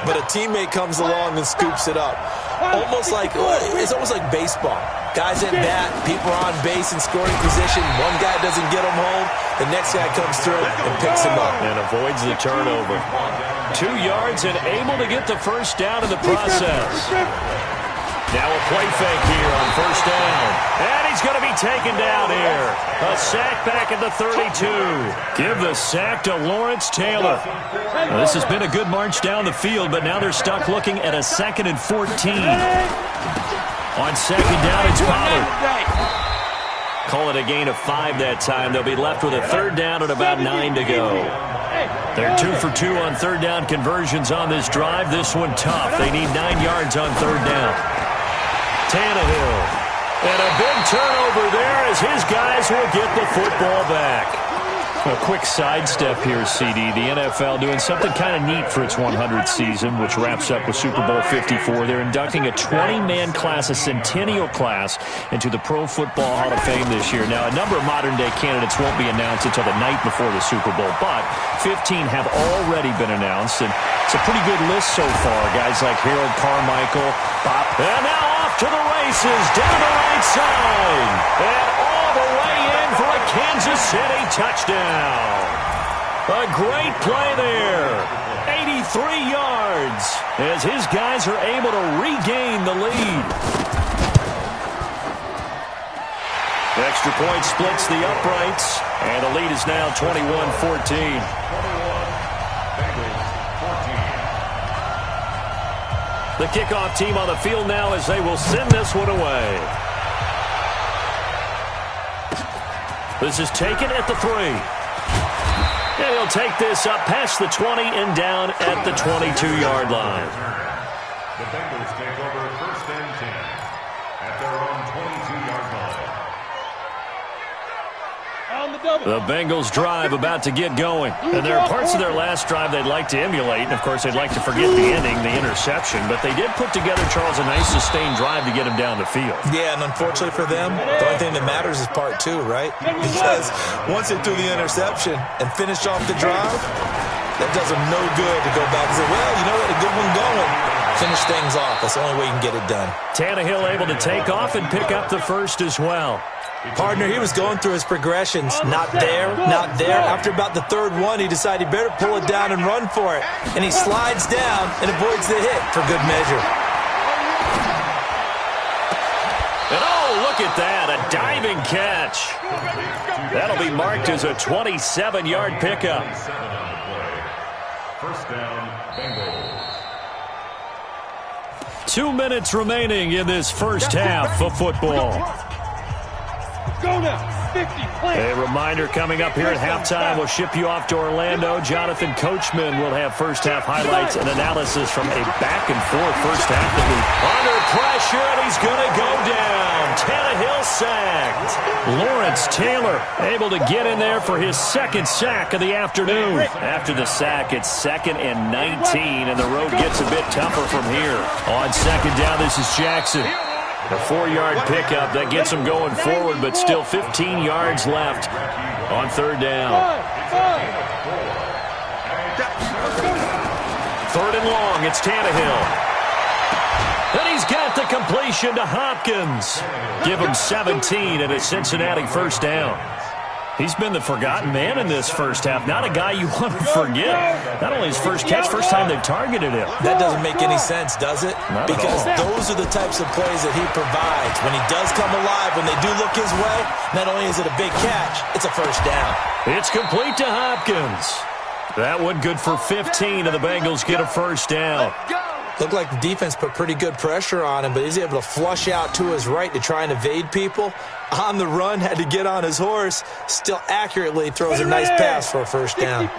but a teammate comes along and scoops it up. It's almost like baseball. Guys at bat, people are on base in scoring position. One guy doesn't get him home. The next guy comes through and picks him up. And avoids the turnover. 2 yards and able to get the 1st down in the process. Now a play fake here on 1st down. And he's going to be taken down here. A sack back at the 32. Give the sack to Lawrence Taylor. Now, this has been a good march down the field, but now they're stuck looking at a 2nd and 14. On 2nd down, it's Pollard. Call it a gain of 5 that time. They'll be left with a 3rd down and about 9 to go. They're 2 for 2 on 3rd down conversions on this drive. This one tough. They need 9 yards on 3rd down. Tannehill. And a big turnover there as his guys will get the football back. A quick sidestep here, CD. The NFL doing something kind of neat for its 100th season, which wraps up with Super Bowl 54. They're inducting a 20-man class, a centennial class, into the Pro Football Hall of Fame this year. Now, a number of modern-day candidates won't be announced until the night before the Super Bowl, but 15 have already been announced, and it's a pretty good list so far. Guys like Harold Carmichael, Bob, and now off to the races, down the right side, and all the way in for a Kansas City touchdown. A great play there. 83 yards as his guys are able to regain the lead. The extra point splits the uprights, and the lead is now 21-14. The kickoff team on the field now as they will send this one away. This is taken at the 3. And he'll take this up past the 20 and down at the 22-yard line. The Bengals take over 1st and 10 at their own 22-yard line. The Bengals drive about to get going. And there are parts of their last drive they'd like to emulate. And, of course, they'd like to forget the ending, the interception. But they did put together, Charles, a nice sustained drive to get him down the field. Yeah, and unfortunately for them, the only thing that matters is part 2, right? Because once they threw the interception and finished off the drive, that does them no good to go back and say, well, you know what, a good one going. Finish things off. That's the only way you can get it done. Tannehill able to take off and pick up the first as well. Partner, he was going through his progressions. Not there, not there. After about the 3rd one, he decided he better pull it down and run for it. And he slides down and avoids the hit for good measure. And oh, look at that, a diving catch. That'll be marked as a 27-yard pickup. 1st down, Bengals. 2 minutes remaining in this first half of football. Go now, 50, play. A reminder coming up here at halftime. We'll ship you off to Orlando. Jonathan Coachman will have first half highlights and analysis from a back-and-forth first half. Under pressure, and he's going to go down. Tannehill sacked. Lawrence Taylor able to get in there for his 2nd sack of the afternoon. After the sack, it's 2nd and 19, and the road gets a bit tougher from here. On 2nd down, this is Jackson. A 4-yard pickup that gets him going forward, but still 15 yards left on 3rd down. 3rd and long, it's Tannehill. And he's got the completion to Hopkins. Give him 17 and a Cincinnati first down. He's been the forgotten man in this first half. Not a guy you want to forget. Not only his first catch, first time they've targeted him. That doesn't make any sense, does it? Because those are the types of plays that he provides. When he does come alive, when they do look his way, not only is it a big catch, it's a first down. It's complete to Hopkins. That one good for 15, and the Bengals get a first down. Looked like the defense put pretty good pressure on him, but he's able to flush out to his right to try and evade people. On the run, had to get on his horse. Still accurately throws a nice pass for a first down.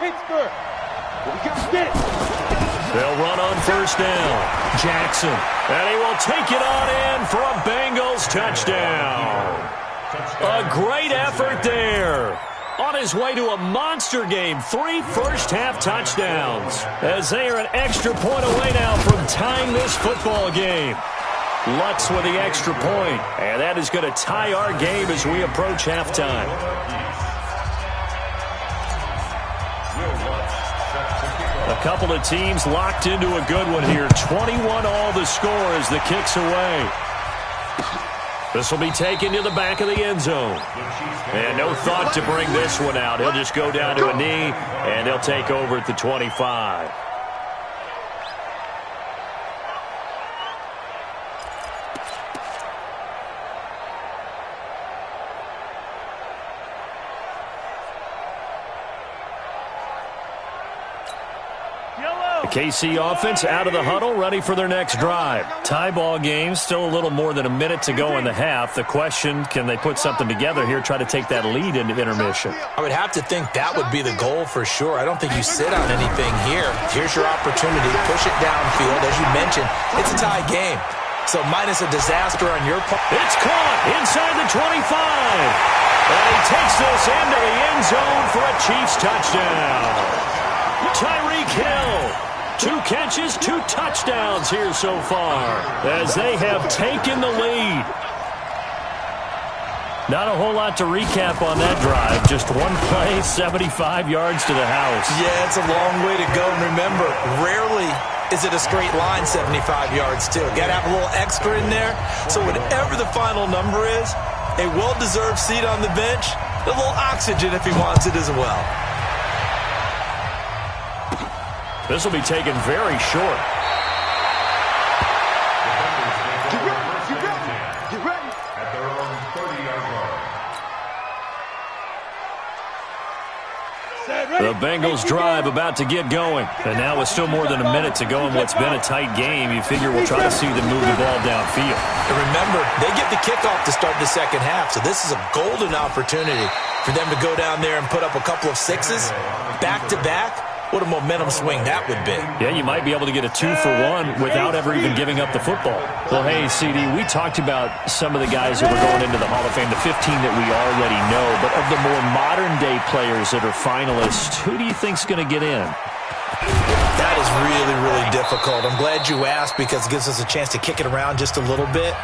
They'll run on first down. Jackson. And he will take it on in for a Bengals touchdown. A great effort there. On his way to a monster game, 3 first-half touchdowns. As they are an extra point away now from tying this football game. Lutz with the extra point. And that is going to tie our game as we approach halftime. A couple of teams locked into a good one here. 21 all the score as the kick's away. This will be taken to the back of the end zone. And no thought to bring this one out. He'll just go down to a knee, and they'll take over at the 25. The KC offense out of the huddle, ready for their next drive. Tie ball game, still a little more than a minute to go in the half. The question, can they put something together here, try to take that lead into intermission? I would have to think that would be the goal for sure. I don't think you sit on anything here. Here's your opportunity. Push it downfield. As you mentioned, it's a tie game. So minus a disaster on your part. It's caught inside the 25. And he takes this into the end zone for a Chiefs touchdown. Tyreek Hill. 2 catches, 2 touchdowns here so far as they have taken the lead. Not a whole lot to recap on that drive. Just one play, 75 yards to the house. Yeah, it's a long way to go. And remember, rarely is it a straight line 75 yards, too. Got to have a little extra in there. So whatever the final number is, a well-deserved seat on the bench, a little oxygen if he wants it as well. This will be taken very short. Get ready. At their own 30-yard line. The Bengals drive about to get going. And now with still more than a minute to go in what's been a tight game, you figure we'll try to see them move the ball downfield. And remember, they get the kickoff to start the second half, so this is a golden opportunity for them to go down there and put up a couple of sixes back-to-back. What a momentum swing that would be. Yeah, you might be able to get a 2-for-1 without ever even giving up the football. Well, hey, CD, we talked about some of the guys that were going into the Hall of Fame, the 15 that we already know. But of the more modern-day players that are finalists, who do you think's going to get in? That is really, really difficult. I'm glad you asked because it gives us a chance to kick it around just a little bit.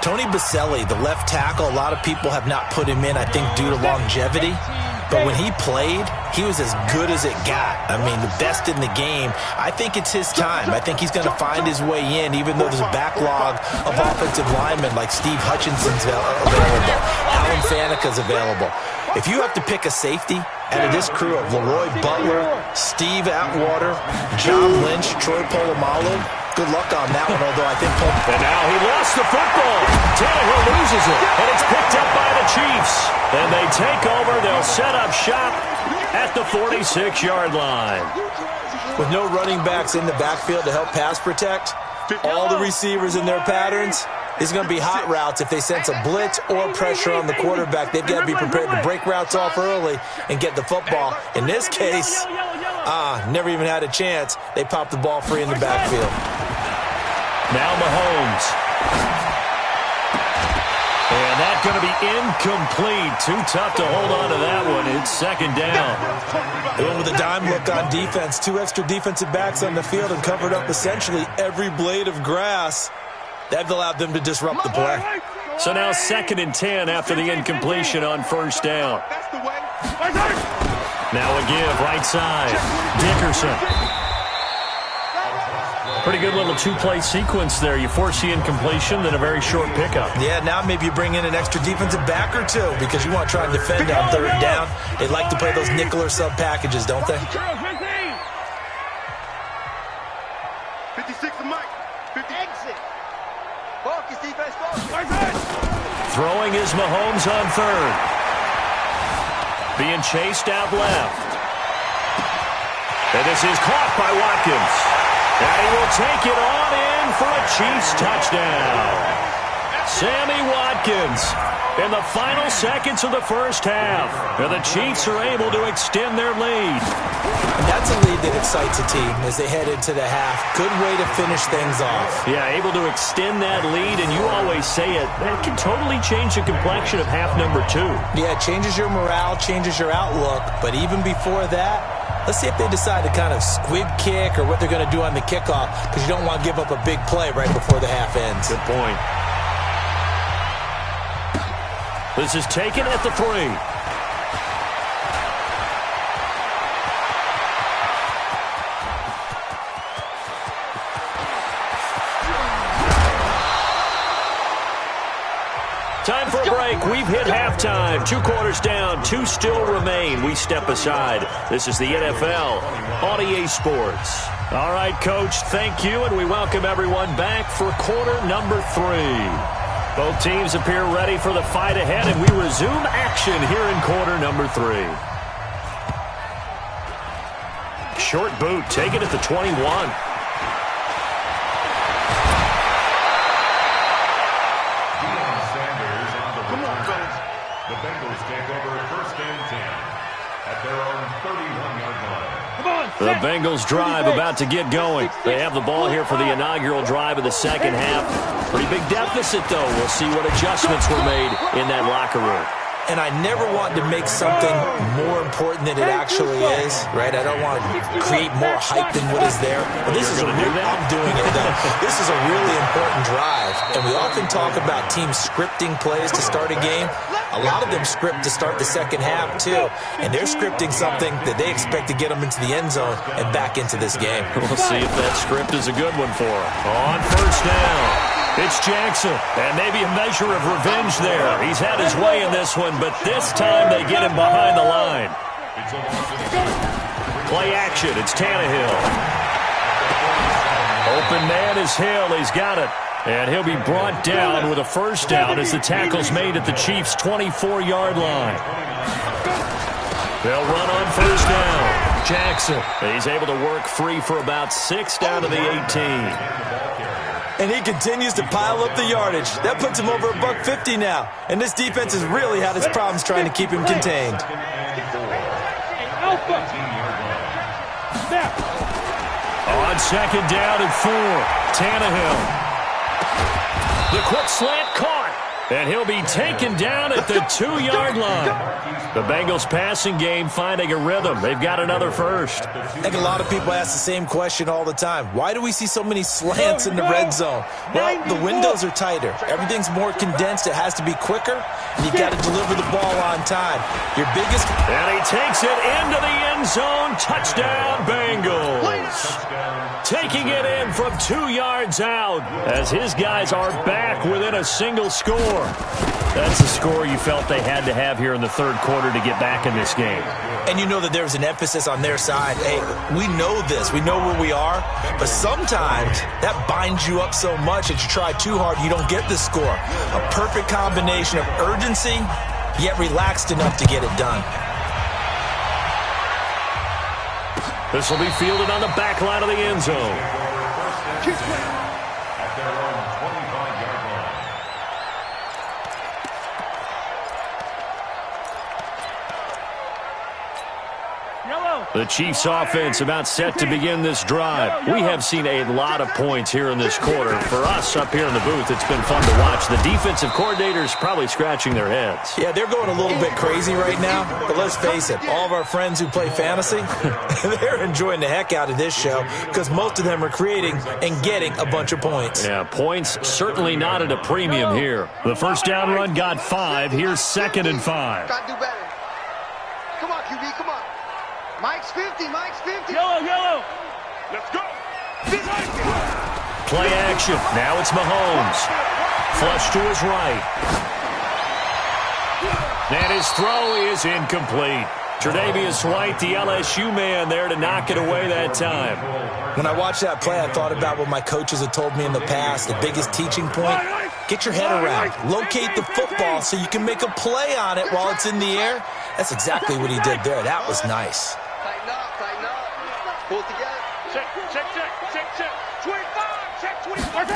Tony Baselli, the left tackle, a lot of people have not put him in, I think, due to longevity. But when he played, he was as good as it got. I mean, the best in the game. I think it's his time. I think he's going to find his way in, even though there's a backlog of offensive linemen like Steve Hutchinson's available. Alan Faneca's available. If you have to pick a safety out of this crew of Leroy Butler, Steve Atwater, John Lynch, Troy Polamalu, good luck on that one, although I think And now he lost the football. Tannehill loses it, and it's picked up by the Chiefs. And they take over. They'll set up shop at the 46-yard line. With no running backs in the backfield to help pass protect, all the receivers in their patterns, it's going to be hot routes. If they sense a blitz or pressure on the quarterback, they've got to be prepared to break routes off early and get the football. In this case, never even had a chance. They popped the ball free in the backfield. Now Mahomes. And that's going to be incomplete. Too tough to hold on to that one. It's second down. They went with a dime look on defense. 2 extra defensive backs on the field and covered up essentially every blade of grass. That allowed them to disrupt the play. So now 2nd and 10 after the incompletion on first down. Now a give, right side. Dickerson. Pretty good little 2-play sequence there. You force the incompletion, then a very short pickup. Yeah, now maybe you bring in an extra defensive back or two because you want to try and defend on 3rd down. They like to play those nickel or sub packages, don't they? 56 to Mike. 50 exit. Focus defense. Throwing is Mahomes on 3rd. Being chased out left. And this is caught by Watkins. And he will take it on in for a Chiefs touchdown. Sammy Watkins in the final seconds of the first half. And the Chiefs are able to extend their lead. And that's a lead that excites a team as they head into the half. Good way to finish things off. Yeah, able to extend that lead, and you always say it, that can totally change the complexion of half number 2. Yeah, it changes your morale, changes your outlook. But even before that, let's see if they decide to kind of squib kick or what they're going to do on the kickoff because you don't want to give up a big play right before the half ends. Good point. This is taken at the 3. Time for a break. We've hit halftime. 2 quarters down. 2 still remain. We step aside. This is the NFL on EA Sports. All right, Coach, thank you, and we welcome everyone back for quarter number 3. Both teams appear ready for the fight ahead, and we resume action here in quarter number 3. Short boot, taken at the 21. The Bengals take over 1st and 10 at their own 31-yard line. The Bengals drive about to get going. They have the ball here for the inaugural drive of the second half. Pretty big deficit, though. We'll see what adjustments were made in that locker room. and I never want to make something more important than it actually is, right? I don't want to create more hype than what is there. But this is I'm doing it, though. This is a really important drive, and we often talk about teams scripting plays to start a game. A lot of them script to start the second half, too, and they're scripting something that they expect to get them into the end zone and back into this game. We'll see if that script is a good one for them. On first down, it's Jackson, and maybe a measure of revenge there. He's had his way in this one, but this time they get him behind the line. Play action, it's Tannehill. Open man is Hill, he's got it. And he'll be brought down with a first down as the tackle's made at the Chiefs' 24-yard line. They'll run on first down. Jackson, he's able to work free for about 6 down to the 18. And he continues to pile up the yardage. That puts him over $150 now. And this defense has really had its problems trying to keep him contained. On second down and 4, Tannehill. The quick slant caught, and he'll be taken down at the 2-yard line. The Bengals passing game finding a rhythm. They've got another first. I think a lot of people ask the same question all the time. Why do we see so many slants in the red zone? Well, the windows are tighter. Everything's more condensed. It has to be quicker, and you've got to deliver the ball on time. Your biggest... And he takes it into the end zone. Touchdown, Bengals. Taking it in from 2 yards out as his guys are back within a single score. That's the score you felt they had to have here in the third quarter to get back in this game. And you know that there's an emphasis on their side. Hey, we know this. We know where we are. But sometimes that binds you up so much that you try too hard, you don't get the score. A perfect combination of urgency, yet relaxed enough to get it done. This will be fielded on the back line of the end zone. At their own 25-yard line. The Chiefs offense about set to begin this drive. We have seen a lot of points here in this quarter. For us up here in the booth, it's been fun to watch. The defensive coordinators probably scratching their heads. Yeah, they're going a little bit crazy right now. But let's face it, all of our friends who play fantasy, they're enjoying the heck out of this show because most of them are creating and getting a bunch of points. Yeah, points certainly not at a premium here. The first down run got 5. Here's 2nd and 5. Got to do better. Come on, QB, come on. Mike's 50, Mike's 50. Yellow. Let's go. Play action. Now it's Mahomes. Flush to his right. And his throw is incomplete. Tre'Davious White, the LSU man, there to knock it away that time. When I watched that play, I thought about what my coaches had told me in the past. The biggest teaching point, get your head around. Locate the football so you can make a play on it while it's in the air. That's exactly what he did there. That was nice. Tighten up. Pull it together. Check. 25, check 25.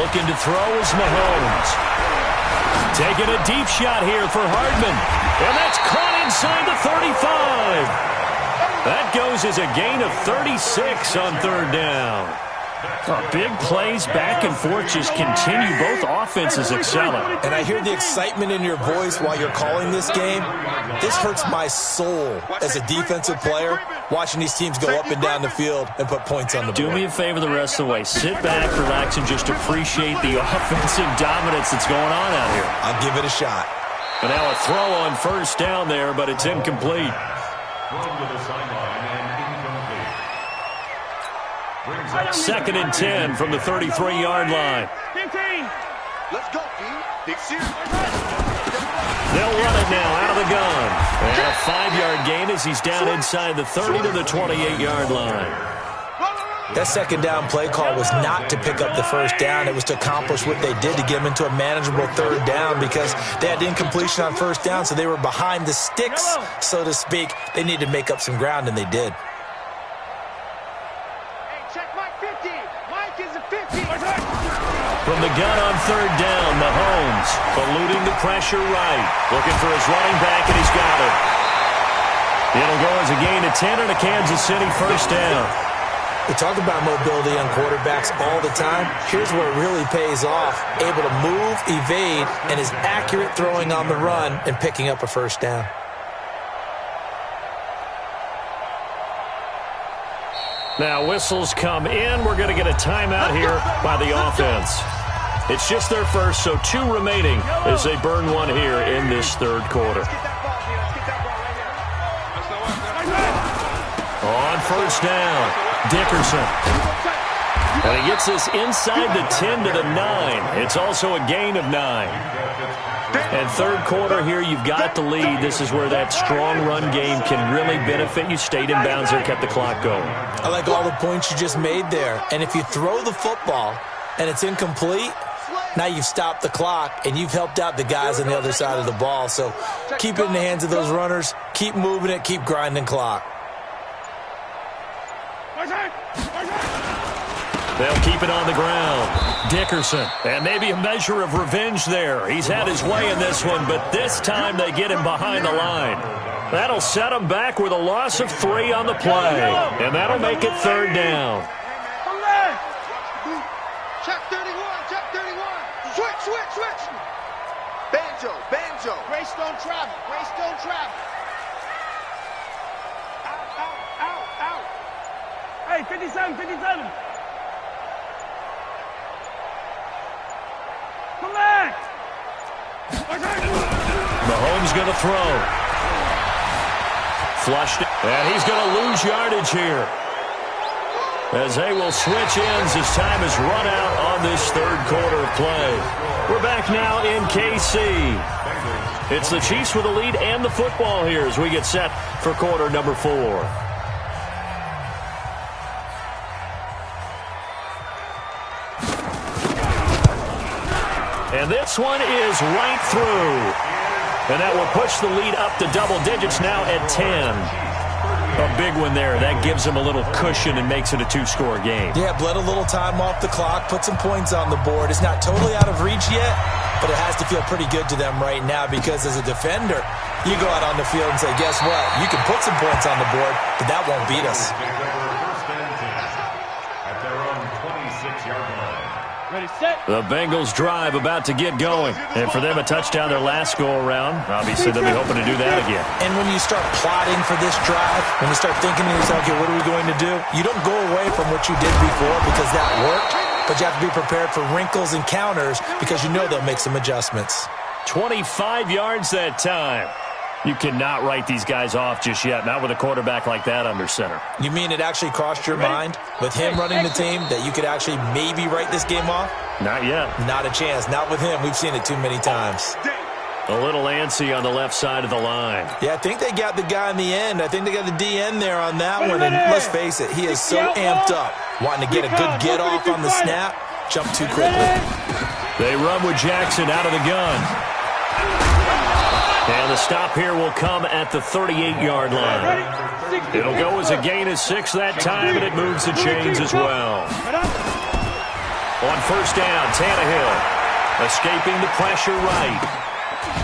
Looking to throw is Mahomes. Taking a deep shot here for Hardman. And that's caught inside the 35. That goes as a gain of 36 on third down. Big plays back and forth just continue. Both offenses excelling. And I hear the excitement in your voice while you're calling this game. This hurts my soul as a defensive player, watching these teams go up and down the field and put points on the board. Do me a favor the rest of the way. Sit back, relax, and just appreciate the offensive dominance that's going on out here. I'll give it a shot. And now a throw on first down there, but it's incomplete. Thrown to the sideline and incomplete. Brings up 2nd and 10 from the 33-yard line. 15. Let's go, D. Big series. They'll run it now out of the gun. And a 5-yard gain as he's down inside the 30 to the 28-yard line. That second down play call was not to pick up the first down. It was to accomplish what they did to get them into a manageable third down because they had incompletion on first down, so they were behind the sticks, so to speak. They needed to make up some ground, and they did. Hey, check Mike 50. Mike is a 50. From the gun on third down, Mahomes eluding the pressure right. Looking for his running back, and he's got it. It'll go as a gain of 10 and a Kansas City first down. We talk about mobility on quarterbacks all the time. Here's where it really pays off. Able to move, evade, and is accurate throwing on the run and picking up a first down. Now whistles come in. We're going to get a timeout here by the offense. It's just their first, so 2 remaining as they burn one here in this third quarter. On first down, Dickerson. And he gets this inside the 10 to the 9. It's also a gain of 9. And third quarter here, you've got the lead. This is where that strong run game can really benefit you. Stayed in bounds there, kept the clock going. I like all the points you just made there. And if you throw the football and it's incomplete, now you've stopped the clock and you've helped out the guys on the other side of the ball. So keep it in the hands of those runners. Keep moving it. Keep grinding clock. They'll keep it on the ground. Dickerson. And maybe a measure of revenge there. He's had his way in this one, but this time they get him behind the line. That'll set him back with a loss of 3 on the play. And that'll make it third down. Check 31, check 31. Switch. Banjo. Race don't travel. Out. Hey, 57. Come back. Mahomes going to throw. Flushed it. And he's going to lose yardage here, as they will switch ends as time is run out on this third quarter of play. We're back now in KC. It's the Chiefs with the lead and the football here as we get set for quarter number 4. And this one is right through. And that will push the lead up to double digits now at 10. A big one there. That gives them a little cushion and makes it a 2-score game. Yeah, bled a little time off the clock, put some points on the board. It's not totally out of reach yet, but it has to feel pretty good to them right now because as a defender, you go out on the field and say, guess what? You can put some points on the board, but that won't beat us. At their own 26-yard line. Ready, set. The Bengals drive about to get going. And for them, a touchdown their last go-around. Obviously, they'll be hoping to do that again. And when you start plotting for this drive, when you start thinking to yourself, okay, what are we going to do? You don't go away from what you did before because that worked, but you have to be prepared for wrinkles and counters because you know they'll make some adjustments. 25 yards that time. You cannot write these guys off just yet, not with a quarterback like that under center. You mean it actually crossed your mind with him running the team that you could actually maybe write this game off? Not yet. Not a chance. Not with him. We've seen it too many times. A little antsy on the left side of the line. Yeah, I think they got the guy in the end. I think they got the DN there on that one. And let's face it, he is so amped up, wanting to get a good get off on the snap, jump too quickly. They run with Jackson out of the gun. And the stop here will come at the 38-yard line. It'll go as a gain of 6 that time, and it moves the chains as well. On first down, Tannehill escaping the pressure right.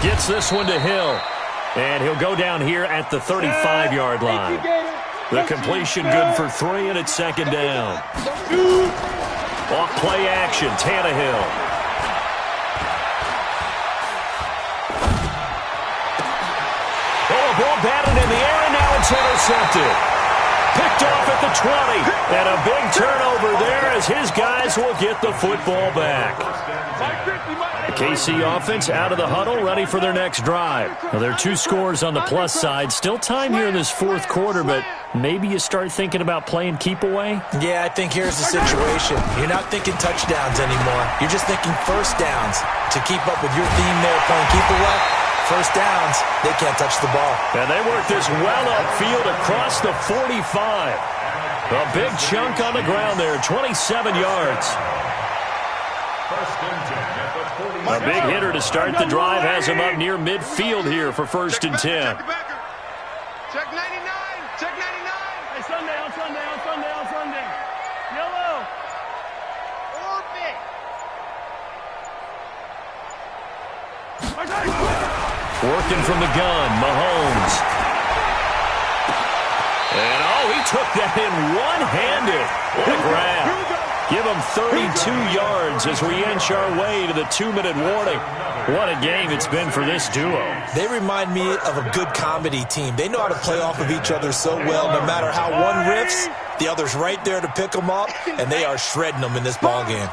Gets this one to Hill. And he'll go down here at the 35-yard line. The completion good for 3, and it's second down. Off play action, Tannehill. Ball batted in the air, and now it's intercepted. Picked off at the 20. And a big turnover there as his guys will get the football back. The KC offense out of the huddle, ready for their next drive. Now, there are 2 scores on the plus side. Still time here in this fourth quarter, but maybe you start thinking about playing keep away? Yeah, I think here's the situation. You're not thinking touchdowns anymore. You're just thinking first downs. To keep up with your theme there, playing keep away, first downs, they can't touch the ball. And they work this well upfield across the 45. A big chunk on the ground there, 27 yards. A big hitter to start the drive has him up near midfield here for first and 10. Check 99. Check 99. Hey, Sunday. Yellow. Orbit. Working from the gun, Mahomes. And, he took that in one-handed. What a grab. Give him 32 yards as we inch our way to the 2-minute warning. What a game it's been for this duo. They remind me of a good comedy team. They know how to play off of each other so well. No matter how one riffs, the other's right there to pick them up, and they are shredding them in this ball game.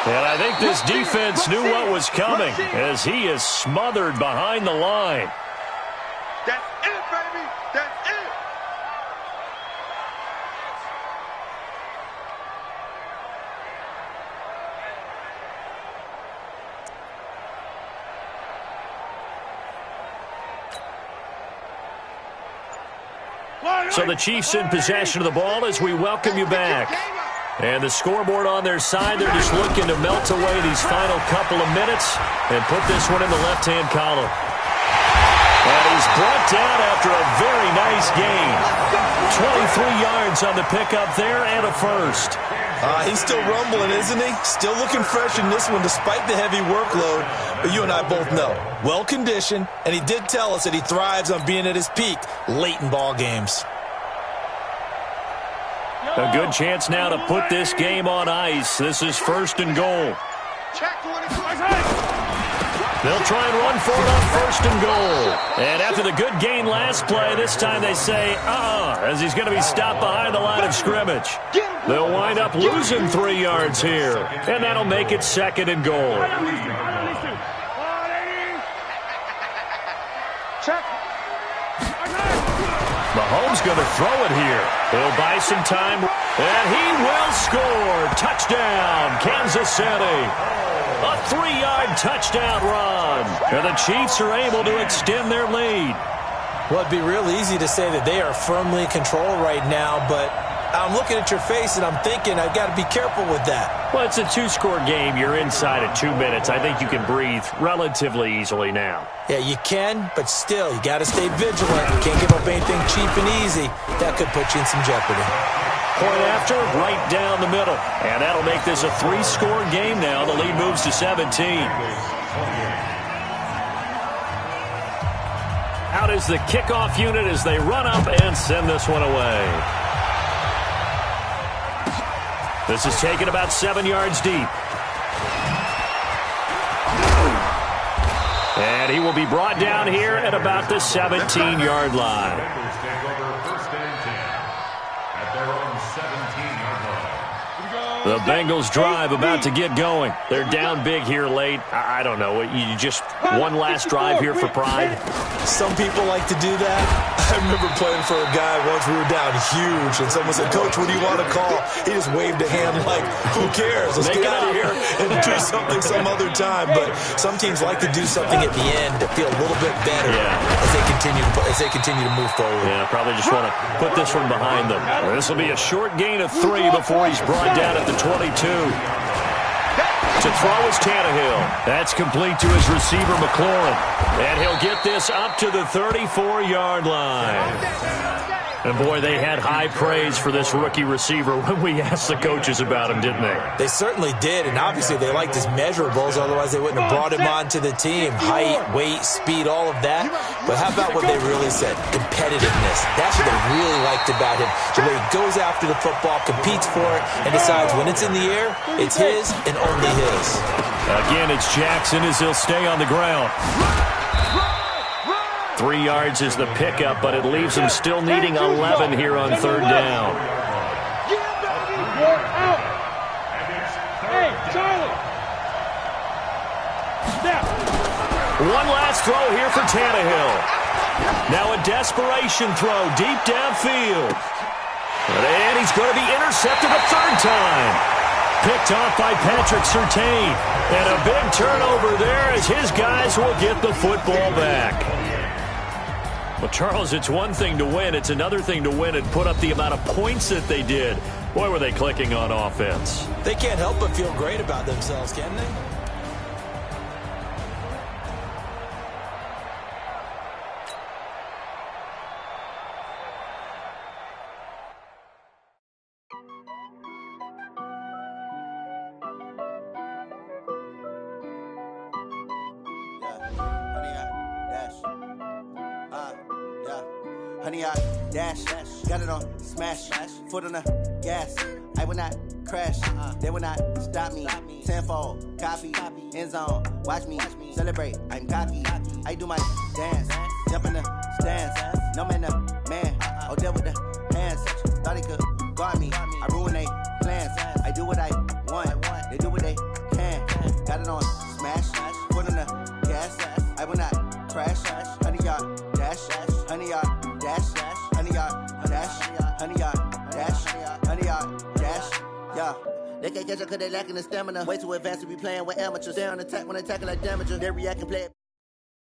And I think this defense knew what was coming as he is smothered behind the line. That's it, baby. That's it. So the Chiefs in possession of the ball as we welcome you back. And the scoreboard on their side, they're just looking to melt away these final couple of minutes and put this one in the left-hand column. And he's brought down after a very nice game. 23 yards on the pickup there and a first. He's still rumbling, isn't he? Still looking fresh in this one despite the heavy workload. But you and I both know, well-conditioned, and he did tell us that he thrives on being at his peak late in ball games. A good chance now to put this game on ice. This is 1st and goal. They'll try and run for it on 1st and goal. And after the good gain last play, this time they say, as he's going to be stopped behind the line of scrimmage. They'll wind up losing 3 yards here. And that'll make it 2nd and goal. Mahomes going to throw it here. He'll buy some time, and he will score. Touchdown, Kansas City. A 3-yard touchdown run. And the Chiefs are able to extend their lead. Well, it'd be real easy to say that they are firmly in control right now, but I'm looking at your face and I'm thinking I've got to be careful with that. Well, it's a 2-score game. You're inside at 2 minutes. I think you can breathe relatively easily now. Yeah, you can, but still, you got to stay vigilant. You can't give up anything cheap and easy. That could put you in some jeopardy. Point after, right down the middle. And that'll make this a 3-score game now. The lead moves to 17. Out is the kickoff unit as they run up and send this one away. This is taken about 7 yards deep. And he will be brought down here at about the 17-yard line. The Bengals drive about to get going. They're down big here late. I don't know. You just one last drive here for pride? Some people like to do that. I remember playing for a guy once. We were down huge, and someone said, "Coach, what do you want to call?" He just waved a hand like, "Who cares? Let's get out of here and do something some other time." But some teams like to do something at the end to feel a little bit better as they continue to move forward. Yeah, probably just want to put this one behind them. This will be a short gain of 3 before he's brought down at the 22. To throw is Tannehill. That's complete to his receiver, McLaurin. And he'll get this up to the 34-yard line. And, boy, they had high praise for this rookie receiver when we asked the coaches about him, didn't they? They certainly did, and obviously they liked his measurables. Otherwise, they wouldn't have brought him onto the team. Height, weight, speed, all of that. But how about what they really said? Competitiveness. That's what they really liked about him. The way he goes after the football, competes for it, and decides when it's in the air, it's his and only his. Again, it's Jackson as he'll stay on the ground. 3 yards is the pickup, but it leaves him still needing 11 here on 3rd down. Hey, Charlie! One last throw here for Tannehill. Now a desperation throw deep downfield. And he's going to be intercepted a 3rd time. Picked off by Patrick Surtain. And a big turnover there as his guys will get the football back. Well, Charles, it's one thing to win. It's another thing to win and put up the amount of points that they did. Boy, were they clicking on offense. They can't help but feel great about themselves, can they? 100 yard dash. Got it on smash. Foot on the gas. I will not crash. They will not stop me. Tenfold, copy, end zone. Watch me celebrate. I'm cocky. I do my dance. Jump in the stands. No man, the man. Oh, there with the hands. Thought he could guard me. I ruin they plans. I do what I want. They do what they can. Got it on smash. Foot on the gas. I will not crash. 100 yard dash. 100 yard dash. 100 yard dash. 100 yard dash. 100 yard dash. Yeah. They can't catch up cause they lacking the stamina. Way too advanced to be playing with amateurs. Stay on attack when they tackle like damager. They react and play it.